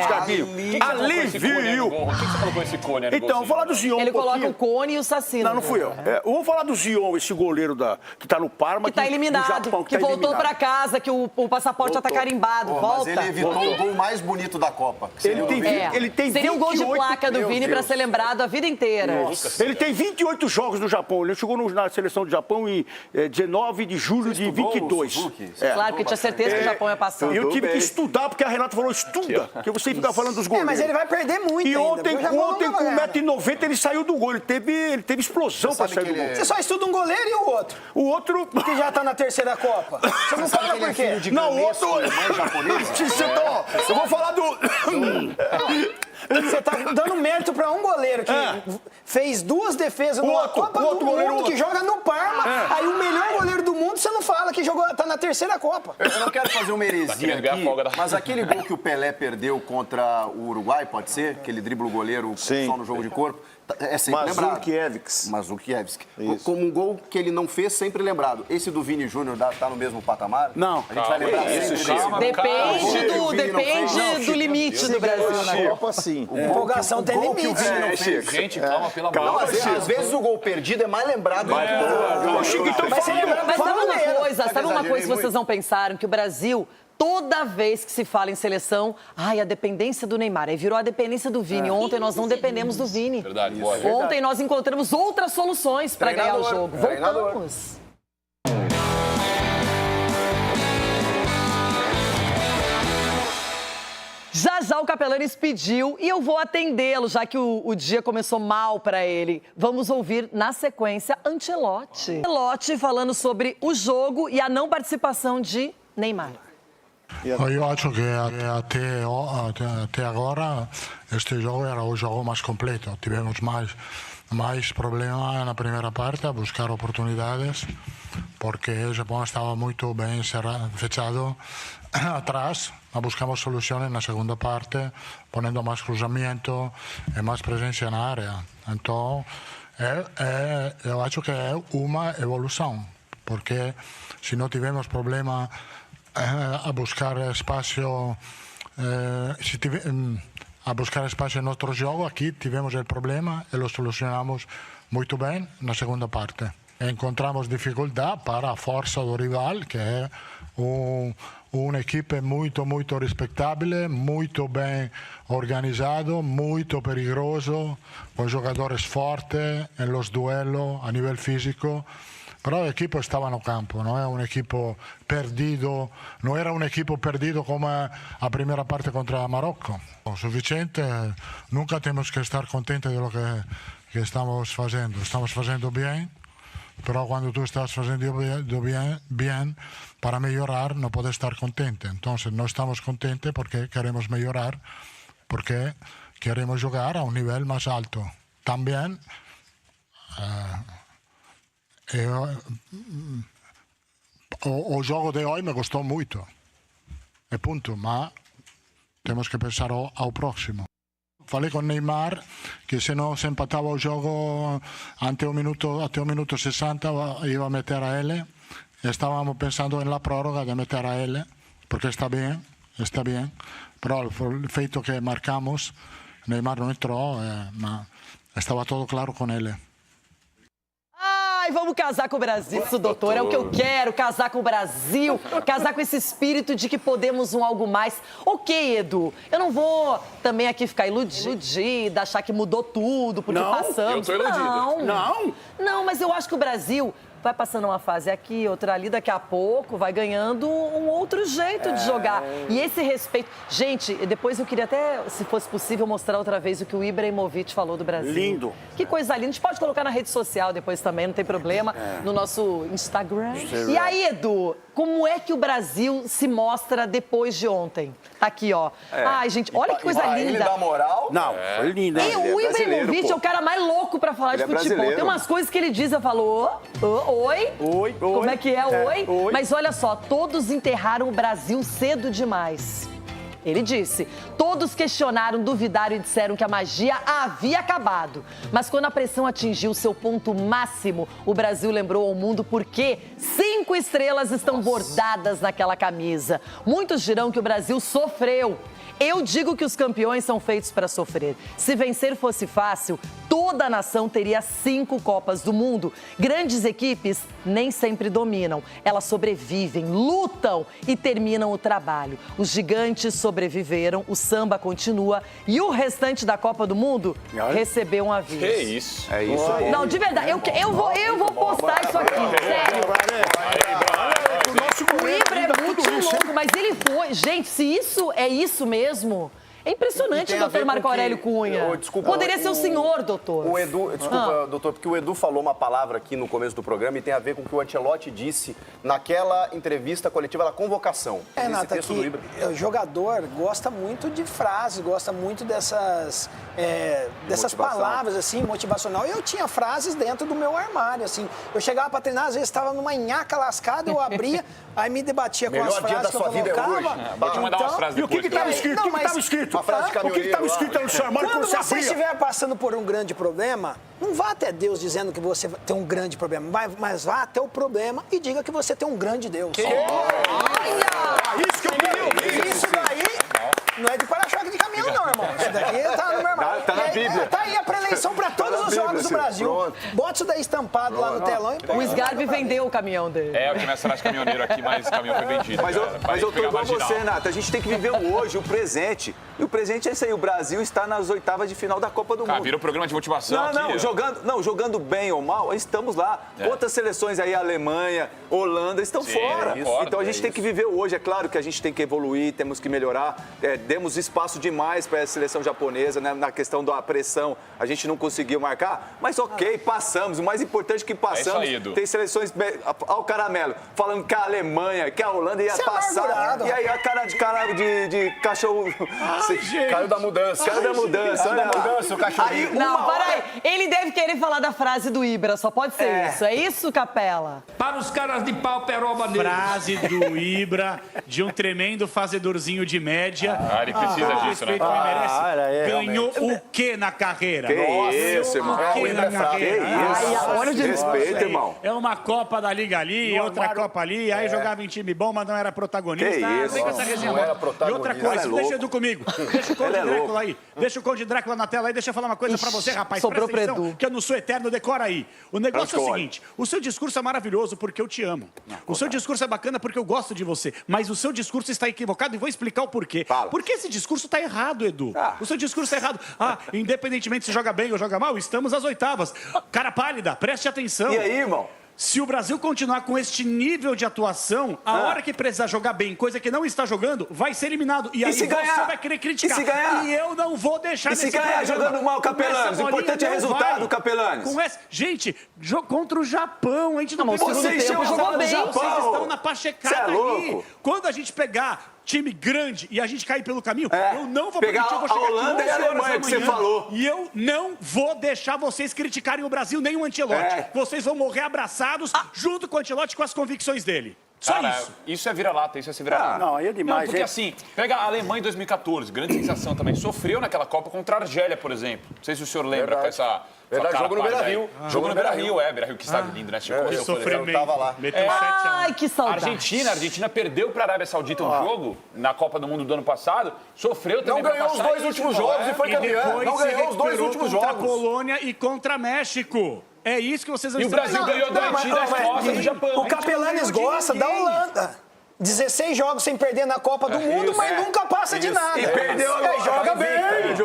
Speaker 7: Scarpinho? Alívio.
Speaker 4: Por que você colocou esse cone?
Speaker 7: Então, vou falar do Zion.
Speaker 1: Ele coloca o cone e o Sassino.
Speaker 7: Não fui eu. Vamos falar do Zion, esse goleiro que tá no Parma.
Speaker 1: Que tá eliminado,
Speaker 7: Japão,
Speaker 1: que voltou pra casa, que o passaporte já tá carimbado. Volta.
Speaker 11: Mas ele evitou o gol mais bonito da Copa.
Speaker 7: Ele tem
Speaker 1: Seria um gol de placa do Vini pra ser lembrado a vida inteira.
Speaker 7: Nossa. Ele tem 28 jogos no Japão. Ele chegou na seleção do Japão em 19 de julho de 22.
Speaker 1: Claro, porque tinha certeza que o Japão ia passar.
Speaker 7: E eu tive que estudar, porque a Renata falou, estuda, porque você fica falando dos goleiros.
Speaker 6: Mas ele vai perder muito
Speaker 7: E ontem
Speaker 6: ainda,
Speaker 7: com 1,90 m, ele saiu do gol. Ele teve explosão pra sair do gol.
Speaker 6: Você só estuda um goleiro e o outro?
Speaker 7: O outro...
Speaker 6: Que já tá na terceira Copa. Você não fala por quê?
Speaker 7: Não, o outro... Eu vou falar do...
Speaker 6: Você tá dando mérito pra um goleiro que fez 2 defesas numa Copa do Mundo, que joga no Parma. Aí o melhor goleiro do mundo, você não fala que tá na terceira Copa.
Speaker 11: Eu não quero fazer uma heresia aqui, mas aquele gol que o Pelé perdeu contra o Uruguai, pode ser? Que ele dribla o goleiro só no jogo de corpo. É sempre lembrado. Mazukiewicz. Como um gol que ele não fez, sempre lembrado. Esse do Vini Júnior tá no mesmo patamar?
Speaker 7: Não.
Speaker 11: A gente vai lembrar sempre
Speaker 1: Depende do limite do Brasil na
Speaker 11: Copa, sim.
Speaker 6: Empolgação tem limite.
Speaker 4: Gente, calma, pelo amor de Deus.
Speaker 11: Às vezes o gol perdido é mais lembrado.
Speaker 1: Mas sabe uma coisa que vocês não pensaram? Que o Brasil... Toda vez que se fala em seleção, a dependência do Neymar. Aí virou a dependência do Vini. Ontem nós não dependemos do Vini.
Speaker 4: Verdade, boa.
Speaker 1: Ontem nós encontramos outras soluções para ganhar o jogo. Voltamos. Já o Capelanes pediu e eu vou atendê-lo, já que o dia começou mal para ele. Vamos ouvir, na sequência, Ancelotti. Ancelotti falando sobre o jogo e a não participação de Neymar.
Speaker 2: Eu acho que até agora este jogo era o jogo mais completo. Tivemos mais más problema en la primera parte a buscar oportunidades, porque el Japón estaba muy bien fechado atrás. Buscamos soluciones en la segunda parte, poniendo más cruzamiento y más presencia en la área. Entonces, yo creo que es una evolución, porque si no tivemos problema a buscar espacio, a buscar espacio en nuestro juego, aquí tivemos el problema y lo solucionamos muy bien en la segunda parte. Encontramos dificultad para la fuerza del rival, que es un equipo muy respetable, muy bien organizado, muy peligroso, con jugadores fuertes en los duelos a nivel físico. Pero el equipo estaba en el campo, no era un equipo perdido, no era un equipo perdido como la primera parte contra Marruecos. Suficiente, nunca tenemos que estar contentos de lo que estamos haciendo. Estamos haciendo bien, pero cuando tú estás haciendo bien, para mejorar no puedes estar contento. Entonces no estamos contentos porque queremos mejorar, porque queremos jugar a un nivel más alto. También o juego de hoy me gustó mucho, e punto, ma temos que pensar ao próximo. Falei con Neymar que se non se empataba o jogo até o minuto 60 iba a meter a ele. Estábamos pensando en la prórroga de meter a ele, porque está bien, pero el feito que marcamos, Neymar non entrou, ma estava todo claro con ele.
Speaker 1: Ai, vamos casar com o Brasil, isso, doutor, é o que eu quero, casar com o Brasil, casar com esse espírito de que podemos algo mais. Ok, Edu, eu não vou também aqui ficar iludida, achar que mudou tudo, porque passamos.
Speaker 4: Eu tô iludido.
Speaker 1: Não, mas eu acho que o Brasil vai passando uma fase aqui, outra ali, daqui a pouco vai ganhando um outro jeito de jogar. E esse respeito... Gente, depois eu queria até, se fosse possível, mostrar outra vez o que o Ibrahimovic falou do Brasil.
Speaker 7: Lindo.
Speaker 1: Que coisa linda. A gente pode colocar na rede social depois também, não tem problema, no nosso Instagram. E aí, Edu, como é que o Brasil se mostra depois de ontem? Tá aqui, ó. Ai, gente, olha que coisa linda.
Speaker 8: Ele dá moral?
Speaker 7: Não, foi lindo.
Speaker 1: E o Ibrahimovic é o cara mais louco pra falar de futebol. Tem umas coisas que ele diz, eu falo, oi? Como é que é? Oi? Mas olha só, todos enterraram o Brasil cedo demais. Ele disse, todos questionaram, duvidaram e disseram que a magia havia acabado. Mas quando a pressão atingiu seu ponto máximo, o Brasil lembrou ao mundo por que 5 estrelas estão bordadas naquela camisa. Muitos dirão que o Brasil sofreu. Eu digo que os campeões são feitos para sofrer. Se vencer fosse fácil, toda a nação teria 5 Copas do Mundo. Grandes equipes nem sempre dominam. Elas sobrevivem, lutam e terminam o trabalho. Os gigantes sobreviveram, o samba continua e o restante da Copa do Mundo recebeu um aviso.
Speaker 4: Que isso?
Speaker 8: É isso aí.
Speaker 1: Não, de verdade, eu vou postar isso aqui, sério. O Ibra é muito louco, mas ele foi. Gente, se isso é isso mesmo, é impressionante o doutor Marco Aurélio Cunha. Poderia ser o senhor, doutor.
Speaker 11: O Edu, desculpa, doutor, porque o Edu falou uma palavra aqui no começo do programa e tem a ver com o que o Ancelotti disse naquela entrevista coletiva da convocação.
Speaker 6: Nata, que o jogador gosta muito de frases, gosta muito dessas palavras, assim, motivacional. Eu tinha frases dentro do meu armário, assim. Eu chegava para treinar, às vezes estava numa nhaca lascada, eu abria, aí me debatia com as frases que eu colocava.
Speaker 4: Vou te mandar umas frases
Speaker 7: E o que estava escrito? O que estava escrito?
Speaker 11: Uma frase de caminhoneiro.
Speaker 7: O que estava escrito no seu armário
Speaker 6: Quando
Speaker 7: você
Speaker 6: você
Speaker 7: abria?
Speaker 6: estiver passando por um grande problema, não vá até Deus dizendo que você tem um grande problema, mas vá até o problema e diga que você tem um grande Deus.
Speaker 7: Olha! Isso que eu queria ouvir.
Speaker 6: Isso daí não é de para-choque de caminhão, não, irmão. Isso daqui tá no meu armário.
Speaker 8: Tá na Bíblia.
Speaker 6: Tá aí a pré-eleição para todos os jogos do Brasil.
Speaker 11: Pronto.
Speaker 6: Bota isso daí estampado lá no telão e...
Speaker 1: O Sgarbi vendeu o caminhão dele.
Speaker 4: Eu tinha minha frase de caminhoneiro aqui, mas o caminhão foi vendido.
Speaker 8: Mas eu tô igual você, Nata. A gente tem que viver o hoje, o presente. E o presente é isso aí. O Brasil está nas oitavas de final da Copa do Mundo.
Speaker 4: Vira um programa de motivação aqui.
Speaker 8: Jogando bem ou mal, estamos lá. Outras seleções aí, Alemanha, Holanda, estão fora. Então a gente tem que viver o hoje. É claro que a gente tem que evoluir, temos que melhorar. demos espaço demais para a seleção japonesa, né? Na questão da pressão, a gente não conseguiu marcar, mas ok, passamos. O mais importante é que passamos.
Speaker 4: É isso aí, Edu.
Speaker 8: Tem seleções, ao Caramelo, falando que a Alemanha, que a Holanda ia passar. E aí a cara de cachorro.
Speaker 7: Caiu da mudança.
Speaker 8: Caiu da mudança.
Speaker 7: Caiu da mudança, o cachorrinho.
Speaker 1: Não, peraí. Ele deve querer falar da frase do Ibra, só pode ser isso. É isso, Capela?
Speaker 22: Para os caras de pau, peroba neles. Frase do Ibra, de um tremendo fazedorzinho de média.
Speaker 4: Ele precisa disso, né?
Speaker 22: Ganhou o quê na carreira?
Speaker 8: Que isso, irmão.
Speaker 22: O quê na carreira?
Speaker 8: Olha o respeito, irmão.
Speaker 22: É uma Copa da Liga ali, outra Copa ali, aí jogava em time bom, mas não era protagonista.
Speaker 8: Que isso?
Speaker 22: Vem com essa resenha.
Speaker 8: Não era protagonista.
Speaker 22: E outra coisa, deixa o Edu comigo. Deixa o Conde Drácula aí. Deixa o Conde Drácula na tela aí, deixa eu falar uma coisa pra você, rapaz.
Speaker 1: Sobrou
Speaker 22: Presta atenção,
Speaker 1: Edu.
Speaker 22: que eu não sou eterno, decora aí. O negócio é o seguinte, o seu discurso é maravilhoso porque eu te amo. O seu discurso é bacana porque eu gosto de você. Mas o seu discurso está equivocado e vou explicar o porquê. Porque esse discurso está errado, Edu. O seu discurso está errado. Independentemente se joga bem ou joga mal, estamos às oitavas. Cara pálida, preste atenção.
Speaker 8: E aí, irmão?
Speaker 22: Se o Brasil continuar com este nível de atuação, a hora que precisar jogar bem, coisa que não está jogando, vai ser eliminado. E aí
Speaker 8: se ganhar?
Speaker 22: você vai querer criticar.
Speaker 8: E se ganhar?
Speaker 22: E eu não vou deixar
Speaker 8: E se ganhar jogando mal, Capelanes? O importante é resultado, Capelanes.
Speaker 22: Gente, jogo contra o Japão. A gente não pegou
Speaker 8: você encheu o jogo bem.
Speaker 22: Vocês estão na pachecada
Speaker 8: é louco.
Speaker 22: Quando a gente pegar time grande e a gente cair pelo caminho, eu não vou
Speaker 8: pegar
Speaker 22: permitir, eu vou chegar
Speaker 8: a Holanda
Speaker 22: aqui
Speaker 8: e a Alemanha que você falou.
Speaker 22: E eu não vou deixar vocês criticarem o Brasil nem o Ancelotti. Vocês vão morrer abraçados junto com o Ancelotti, com as convicções dele. Só isso.
Speaker 4: Isso é vira-lata, isso é se vira-lata.
Speaker 7: Não, aí é demais.
Speaker 4: Não, porque assim, pega a Alemanha em 2014, grande sensação também. Sofreu naquela Copa contra a Argélia, por exemplo. Não sei se o senhor lembra com essa...
Speaker 11: Verdade, jogo no Beira-Rio.
Speaker 4: Jogo no Beira-Rio, Beira-Rio, que estádio lindo, né?
Speaker 22: Eu sofrimento.
Speaker 11: Tava lá.
Speaker 1: Ai, que saudade.
Speaker 4: A Argentina perdeu para a Arábia Saudita um jogo na Copa do Mundo do ano passado, sofreu também.
Speaker 11: Não ganhou os dois últimos jogos e foi campeão. Não ganhou os dois últimos jogos.
Speaker 22: Contra a Polônia e contra México. É isso que vocês vão
Speaker 4: E o Brasil ganhou da Haiti nas costas do Japão.
Speaker 6: O Capelanes gosta da Holanda. 16 jogos sem perder na Copa do Mundo, mas nunca passa de nada.
Speaker 8: E perdeu agora.
Speaker 6: Joga bem.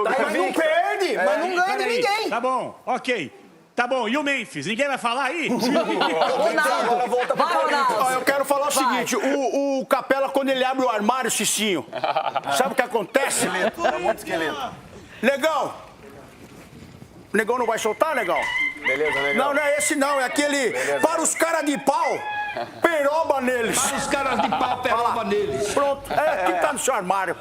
Speaker 6: Mas não perde, mas não ganha de ninguém.
Speaker 22: Tá bom, ok. Tá bom, e o Memphis? Ninguém vai falar aí?
Speaker 1: Ronaldo,
Speaker 11: volta
Speaker 1: vai, Ronaldo.
Speaker 7: Eu quero falar o seguinte, o Capela, quando ele abre o armário, Cicinho, sabe o que acontece?
Speaker 11: É muito esqueleto.
Speaker 7: Negão! Negão não vai soltar, Negão?
Speaker 11: Beleza, legal.
Speaker 7: Não, não é esse não, é aquele para os caras de pau, peroba neles.
Speaker 22: Para os caras de pau, peroba neles.
Speaker 7: Pronto, que tá no seu armário.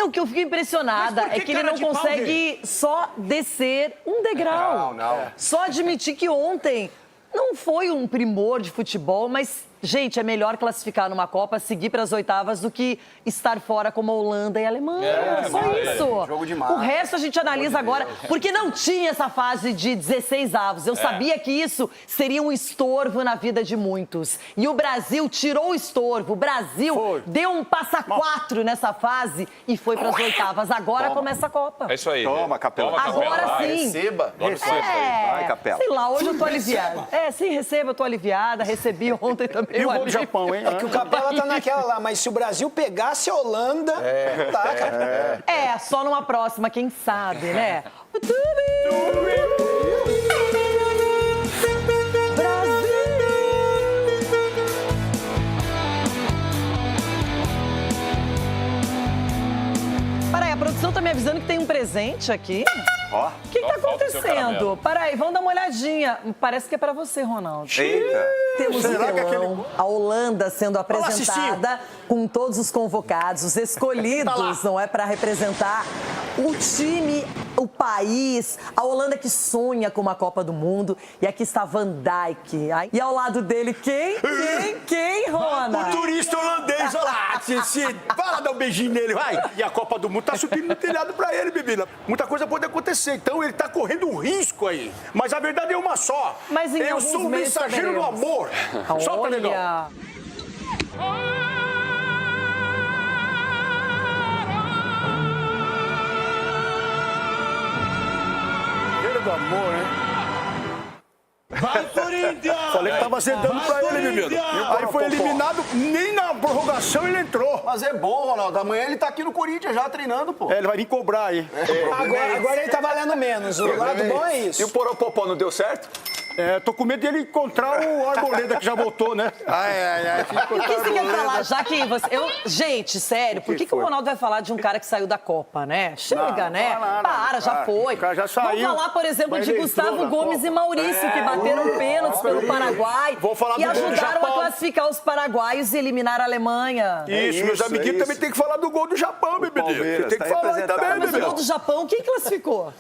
Speaker 1: O que eu fico impressionada é que ele não consegue só descer um degrau.
Speaker 11: Não.
Speaker 1: Só admitir que ontem não foi um primor de futebol, mas, gente, é melhor classificar numa Copa, seguir para as oitavas, do que estar fora como a Holanda e a Alemanha. Só isso.
Speaker 11: Jogo demais.
Speaker 1: O resto a gente analisa agora, porque não tinha essa fase de 16 avos. Eu sabia que isso seria um estorvo na vida de muitos. E o Brasil tirou o estorvo. O Brasil deu um passa-quatro nessa fase e foi para as oitavas. Agora começa a Copa.
Speaker 4: É isso aí.
Speaker 8: Toma, Capela.
Speaker 1: Agora sim.
Speaker 11: Receba.
Speaker 8: Vai, Capela.
Speaker 1: Sei lá, hoje eu tô aliviada. Sim, receba, eu tô aliviada. Recebi ontem também.
Speaker 7: E o gol do Japão, hein?
Speaker 6: É que o Capela tá naquela lá, mas se o Brasil pegasse a Holanda, tá, cara.
Speaker 1: Só numa próxima, quem sabe, né? Peraí, a produção tá me avisando que tem um presente aqui.
Speaker 8: Ó.
Speaker 1: O que tá acontecendo? Peraí, vamos dar uma olhadinha. Parece que é pra você, Ronaldo.
Speaker 8: Eita.
Speaker 1: Temos o telão, a Holanda sendo apresentada com todos os convocados, os escolhidos, não é, para representar o time, o país, a Holanda que sonha com uma Copa do Mundo. E aqui está Van Dijk. E ao lado dele, quem, Rona?
Speaker 7: O turista holandês, olha lá. Vai lá dar um beijinho nele, vai. E a Copa do Mundo tá subindo no telhado pra ele, bebida. Muita coisa pode acontecer, então ele tá correndo um risco aí. Mas a verdade é uma só.
Speaker 1: Mas em
Speaker 7: eu sou o mensageiro do amor. Solta, negão. Do amor, né?
Speaker 22: Vai, Corinthians!
Speaker 7: Falei que tava cedando pra ele, bebida. Aí foi eliminado, nem na prorrogação ele entrou.
Speaker 11: Mas é bom, Ronaldo. Amanhã ele tá aqui no Corinthians já treinando, pô.
Speaker 7: Ele vai vir cobrar aí.
Speaker 6: Agora ele tá valendo menos. O lado bom é isso.
Speaker 8: E o Poropopó não deu certo?
Speaker 7: Tô com medo dele encontrar o Arboleda, que já voltou, né?
Speaker 1: O que você quer falar, já que você... Gente, sério, por que o Ronaldo vai falar de um cara que saiu da Copa, né? Chega, né? Para, já foi.
Speaker 7: O cara já saiu.
Speaker 1: Vamos falar, por exemplo, de Gustavo Gomes e Maurício, que bateram pênaltis pelo Paraguai e ajudaram a classificar os paraguaios e eliminar a Alemanha.
Speaker 7: Isso, meus amiguinhos também tem que falar do gol do Japão, meu menino. Tem que falar também,
Speaker 1: Mas o gol do Japão, quem classificou?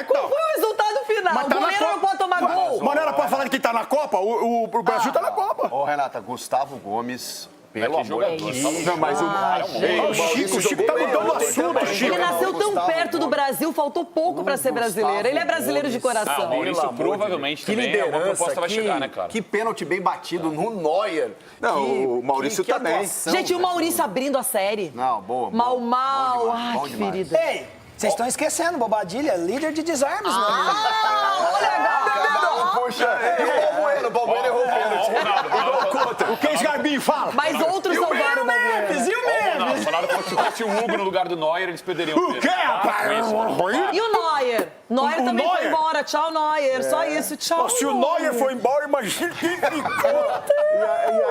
Speaker 1: Qual foi o resultado final? O goleiro não pode tomar gol.
Speaker 7: Mas não era pra falar que tá na Copa? O Brasil tá na Copa.
Speaker 11: Ô, Renata, Gustavo Gomes... Pelo amor de Deus.
Speaker 7: Não, mas o Chico tá mudando o assunto, Chico.
Speaker 1: Ele nasceu tão perto do Brasil, faltou pouco pra ser brasileiro. Ele é brasileiro de coração.
Speaker 4: O Maurício provavelmente também é uma proposta vai chegar, né, cara?
Speaker 11: Que pênalti bem batido no Neuer.
Speaker 8: Não, o Maurício também.
Speaker 1: Gente, o Maurício abrindo a série.
Speaker 11: Não, boa.
Speaker 1: Mal. Ai, que querida.
Speaker 6: Ei, vocês estão esquecendo, Bobadilha, líder de desarmes, né?
Speaker 11: Puxa, e o Balbuena errou o pênalti.
Speaker 7: O que esse Garbinho fala?
Speaker 1: Mas outros salvaram o Balbuena.
Speaker 4: O Ronaldo falou que se fosse o Hugo no lugar do Neuer, eles perderiam o
Speaker 7: quê, rapaz?
Speaker 1: E o Neuer? Neuer também foi embora. Tchau, Neuer. Só isso, tchau.
Speaker 7: Se o Neuer foi embora, imagina quem ficou.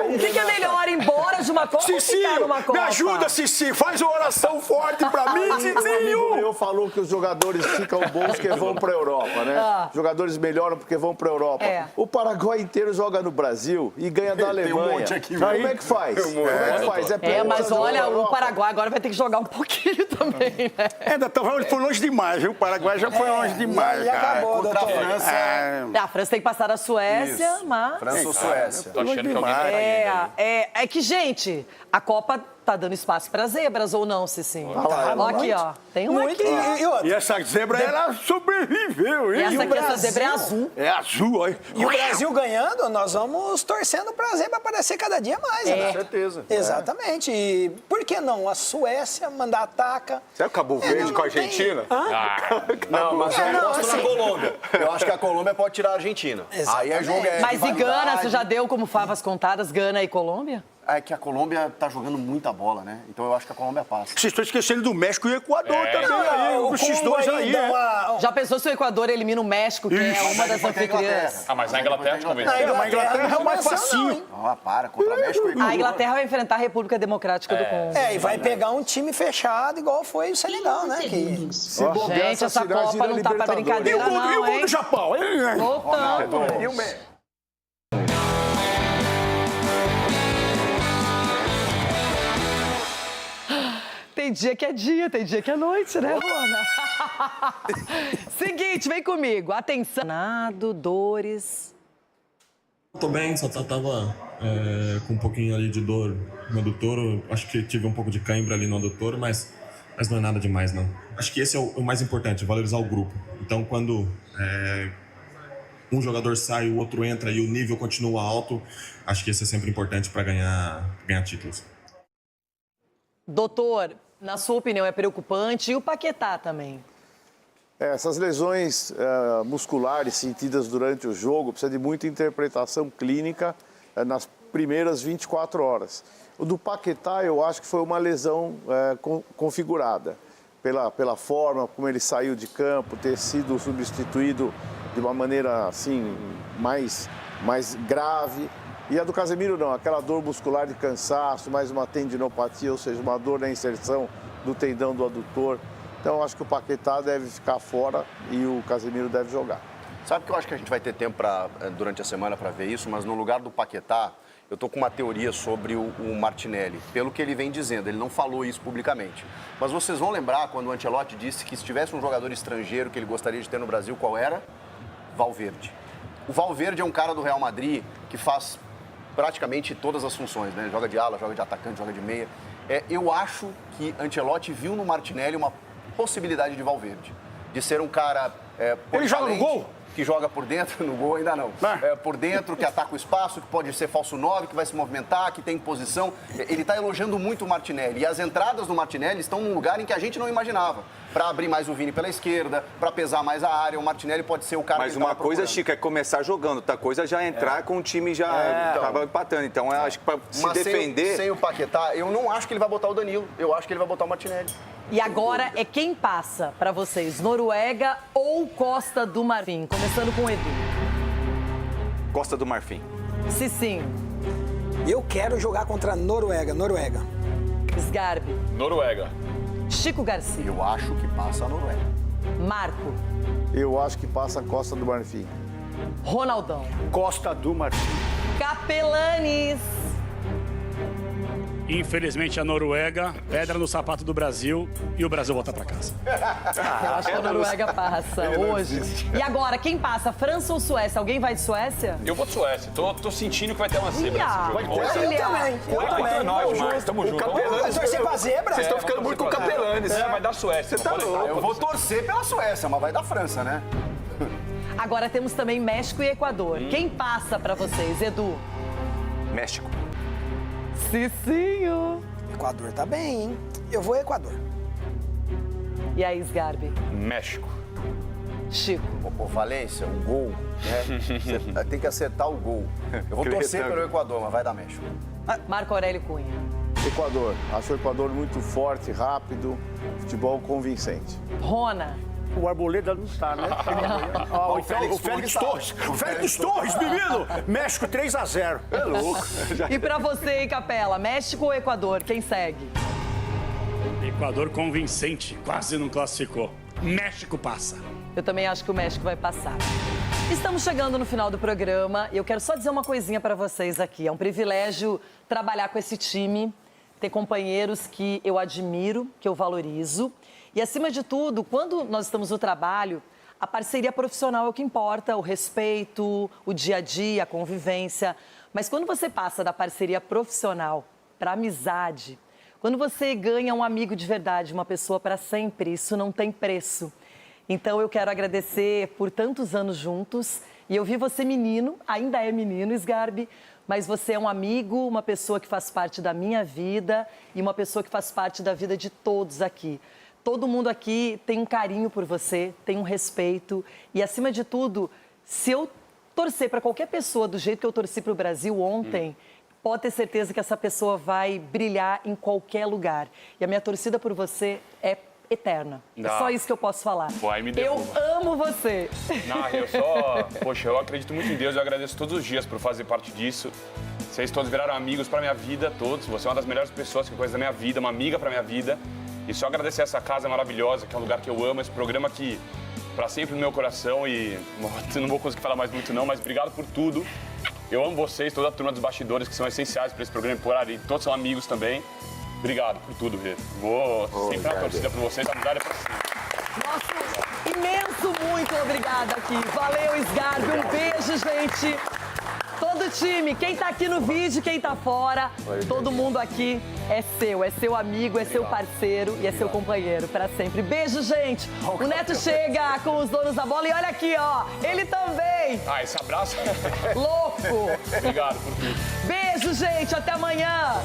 Speaker 1: O que é melhor, ir embora de uma Copa ou ficar numa Copa?
Speaker 7: Me ajuda, Cici. Faz uma oração forte pra mim, Cicinho.
Speaker 23: Eu falou que os jogadores ficam bons porque vão pra Europa, né? Jogadores melhoram porque vão pra Europa. O Paraguai inteiro joga no Brasil e ganha da Alemanha.
Speaker 11: Tem um monte aqui,
Speaker 23: como é que faz? Como é que faz?
Speaker 1: Mas olha, o Paraguai agora vai ter que jogar um pouquinho também, né?
Speaker 7: Foi longe demais, viu? O Paraguai já foi longe demais,
Speaker 6: já
Speaker 7: cara.
Speaker 6: acabou,
Speaker 11: Contra a França.
Speaker 1: A França tem que passar a Suécia, mas...
Speaker 11: França ou Suécia?
Speaker 4: Tô achando que alguém tá indo.
Speaker 1: É que, gente, a Copa tá dando espaço para zebras ou não, Cicinho? Ó, aqui, ó. Tem uma aqui.
Speaker 7: E essa zebra, ela sobreviveu, hein?
Speaker 1: E essa zebra é azul.
Speaker 7: É azul, olha.
Speaker 6: E o Brasil ganhando, nós vamos torcendo pra zebra aparecer cada dia mais, né?
Speaker 11: Com certeza.
Speaker 6: Exatamente. E por que não? A Suécia mandar ataca.
Speaker 8: Será que Cabo Verde com a Argentina?
Speaker 11: Não, mas eu gosto na Colômbia. Eu acho que a Colômbia pode tirar a Argentina. Aí é jogo
Speaker 1: Mas e Gana, você já deu como favas contadas, Gana e Colômbia?
Speaker 11: É que a Colômbia tá jogando muita bola, né? Então eu acho que a Colômbia passa.
Speaker 7: Vocês estão esquecendo do México e o Equador também aí. Os X2 aí,
Speaker 1: Já pensou se o Equador elimina o México, que é uma das anfitriãs?
Speaker 4: Mas na Inglaterra, talvez.
Speaker 7: A Inglaterra é o mais facinho.
Speaker 11: Para, contra o México e Equador.
Speaker 1: A Inglaterra vai enfrentar a República Democrática do Congo.
Speaker 6: E vai pegar um time fechado, igual foi o Senegal, né?
Speaker 1: Gente, essa Copa não tá pra brincadeira, não,
Speaker 7: E o gol do Japão?
Speaker 1: Voltando.
Speaker 11: E o México?
Speaker 1: Tem dia que é dia, tem dia que é noite, né, Rona? Seguinte, vem comigo. Atenção. Dores.
Speaker 12: Tô bem, só tava com um pouquinho ali de dor no adutor. Acho que tive um pouco de cãibra ali no adutor, mas não é nada demais, não. Acho que esse é o mais importante, valorizar o grupo. Então, quando um jogador sai, o outro entra e o nível continua alto, acho que esse é sempre importante para ganhar títulos.
Speaker 1: Doutor, na sua opinião, é preocupante? E o Paquetá também?
Speaker 23: Essas lesões musculares sentidas durante o jogo precisam de muita interpretação clínica nas primeiras 24 horas. O do Paquetá, eu acho que foi uma lesão configurada pela forma como ele saiu de campo, ter sido substituído de uma maneira assim mais grave. E a do Casemiro não, aquela dor muscular de cansaço, mais uma tendinopatia, ou seja, uma dor na inserção do tendão do adutor. Então, eu acho que o Paquetá deve ficar fora e o Casemiro deve jogar.
Speaker 11: Sabe que eu acho que a gente vai ter tempo durante a semana para ver isso, mas no lugar do Paquetá, eu estou com uma teoria sobre o Martinelli. Pelo que ele vem dizendo, ele não falou isso publicamente. Mas vocês vão lembrar quando o Ancelotti disse que se tivesse um jogador estrangeiro que ele gostaria de ter no Brasil, qual era? Valverde. O Valverde é um cara do Real Madrid que faz praticamente todas as funções, né? Joga de ala, joga de atacante, joga de meia. Eu acho que Ancelotti viu no Martinelli uma possibilidade de Valverde, de ser um cara...
Speaker 7: Ele joga no gol?
Speaker 11: Que joga por dentro, no gol ainda não. Por dentro, que ataca o espaço, que pode ser falso 9, que vai se movimentar, que tem posição. Ele está elogiando muito o Martinelli. E as entradas do Martinelli estão num lugar em que a gente não imaginava. Para abrir mais o Vini pela esquerda, para pesar mais a área. O Martinelli pode ser o cara
Speaker 8: Mas uma coisa, Chico, é começar jogando. Outra coisa é já entrar com o time já estava empatando. Então, eu acho que para se defender...
Speaker 11: Sem o Paquetá, eu não acho que ele vai botar o Danilo. Eu acho que ele vai botar o Martinelli.
Speaker 1: E agora é quem passa para vocês, Noruega ou Costa do Marfim? Começando com o Edu.
Speaker 8: Costa do Marfim.
Speaker 1: Cicinho.
Speaker 6: Eu quero jogar contra a Noruega.
Speaker 1: Sgarbi.
Speaker 4: Noruega.
Speaker 1: Chico Garcia.
Speaker 11: Eu acho que passa a Noruega.
Speaker 1: Marco.
Speaker 23: Eu acho que passa a Costa do Marfim.
Speaker 1: Ronaldão.
Speaker 7: Costa do Marfim.
Speaker 1: Capelanes.
Speaker 22: Infelizmente, a Noruega, pedra no sapato do Brasil e o Brasil volta pra casa.
Speaker 1: Eu acho que a Noruega passa hoje. E agora, quem passa? França ou Suécia? Alguém vai de Suécia?
Speaker 4: Eu vou de Suécia. Tô sentindo que vai ter uma zebra nesse jogo.
Speaker 6: Eu também.
Speaker 4: Nós, Marcos, tamo junto.
Speaker 6: Vai torcer pra zebra?
Speaker 11: Vocês estão ficando muito com capelanes.
Speaker 4: Vai dar Suécia.
Speaker 11: Você tá louco. Eu vou torcer pela Suécia, mas vai dar França, né?
Speaker 1: Agora temos também México e Equador. Quem passa pra vocês, Edu?
Speaker 8: México.
Speaker 1: Cicinho.
Speaker 6: Equador tá bem, hein? Eu vou Equador.
Speaker 1: E aí, Sgarbi?
Speaker 4: México.
Speaker 1: Chico.
Speaker 11: Ô, Valência, o gol, né? Você tem que acertar o gol. Eu vou torcer pelo Equador, mas vai dar México.
Speaker 1: Marco Aurélio Cunha.
Speaker 23: Equador. Acho o Equador muito forte, rápido, futebol convincente.
Speaker 1: Rona.
Speaker 7: O Arboleda não está, né? O Félix Torres. O Félix Torres, menino! México 3-0. É louco.
Speaker 1: E pra você, hein, Capela? México ou Equador? Quem segue?
Speaker 22: Equador convincente, quase não classificou. México passa.
Speaker 1: Eu também acho que o México vai passar. Estamos chegando no final do programa e eu quero só dizer uma coisinha pra vocês aqui. É um privilégio trabalhar com esse time, ter companheiros que eu admiro, que eu valorizo. E, acima de tudo, quando nós estamos no trabalho, a parceria profissional é o que importa, o respeito, o dia a dia, a convivência. Mas quando você passa da parceria profissional para amizade, quando você ganha um amigo de verdade, uma pessoa para sempre, isso não tem preço. Então, eu quero agradecer por tantos anos juntos. E eu vi você menino, ainda é menino, Sgarbi, mas você é um amigo, uma pessoa que faz parte da minha vida e uma pessoa que faz parte da vida de todos aqui. Todo mundo aqui tem um carinho por você, tem um respeito. E, acima de tudo, se eu torcer para qualquer pessoa do jeito que eu torci para o Brasil ontem, pode ter certeza que essa pessoa vai brilhar em qualquer lugar. E a minha torcida por você é eterna. É só isso que eu posso falar.
Speaker 4: Pô, aí me
Speaker 1: eu
Speaker 4: derruba.
Speaker 1: amo você.
Speaker 4: Não, poxa, eu acredito muito em Deus, eu agradeço todos os dias por fazer parte disso. Vocês todos viraram amigos para minha vida, todos. Você é uma das melhores pessoas que eu conheço da minha vida, uma amiga para minha vida. E só agradecer essa casa maravilhosa, que é um lugar que eu amo, esse programa que para sempre no meu coração e não vou conseguir falar mais muito não, mas obrigado por tudo. Eu amo vocês, toda a turma dos bastidores que são essenciais para esse programa por ali, todos são amigos também. Obrigado por tudo, Rê. Vou sempre na torcida por vocês, a amizade é pra sempre.
Speaker 1: Nosso imenso muito obrigada aqui. Valeu, Sgarbi, um beijo, gente. Todo time, quem tá aqui no vídeo, quem tá fora, todo mundo aqui é seu amigo, é seu parceiro e é seu companheiro para sempre. Beijo, gente. O Neto chega com os donos da bola e olha aqui, ó, ele também.
Speaker 4: Ah, esse abraço.
Speaker 1: Louco.
Speaker 4: Obrigado por tudo.
Speaker 1: Beijo, gente. Até amanhã.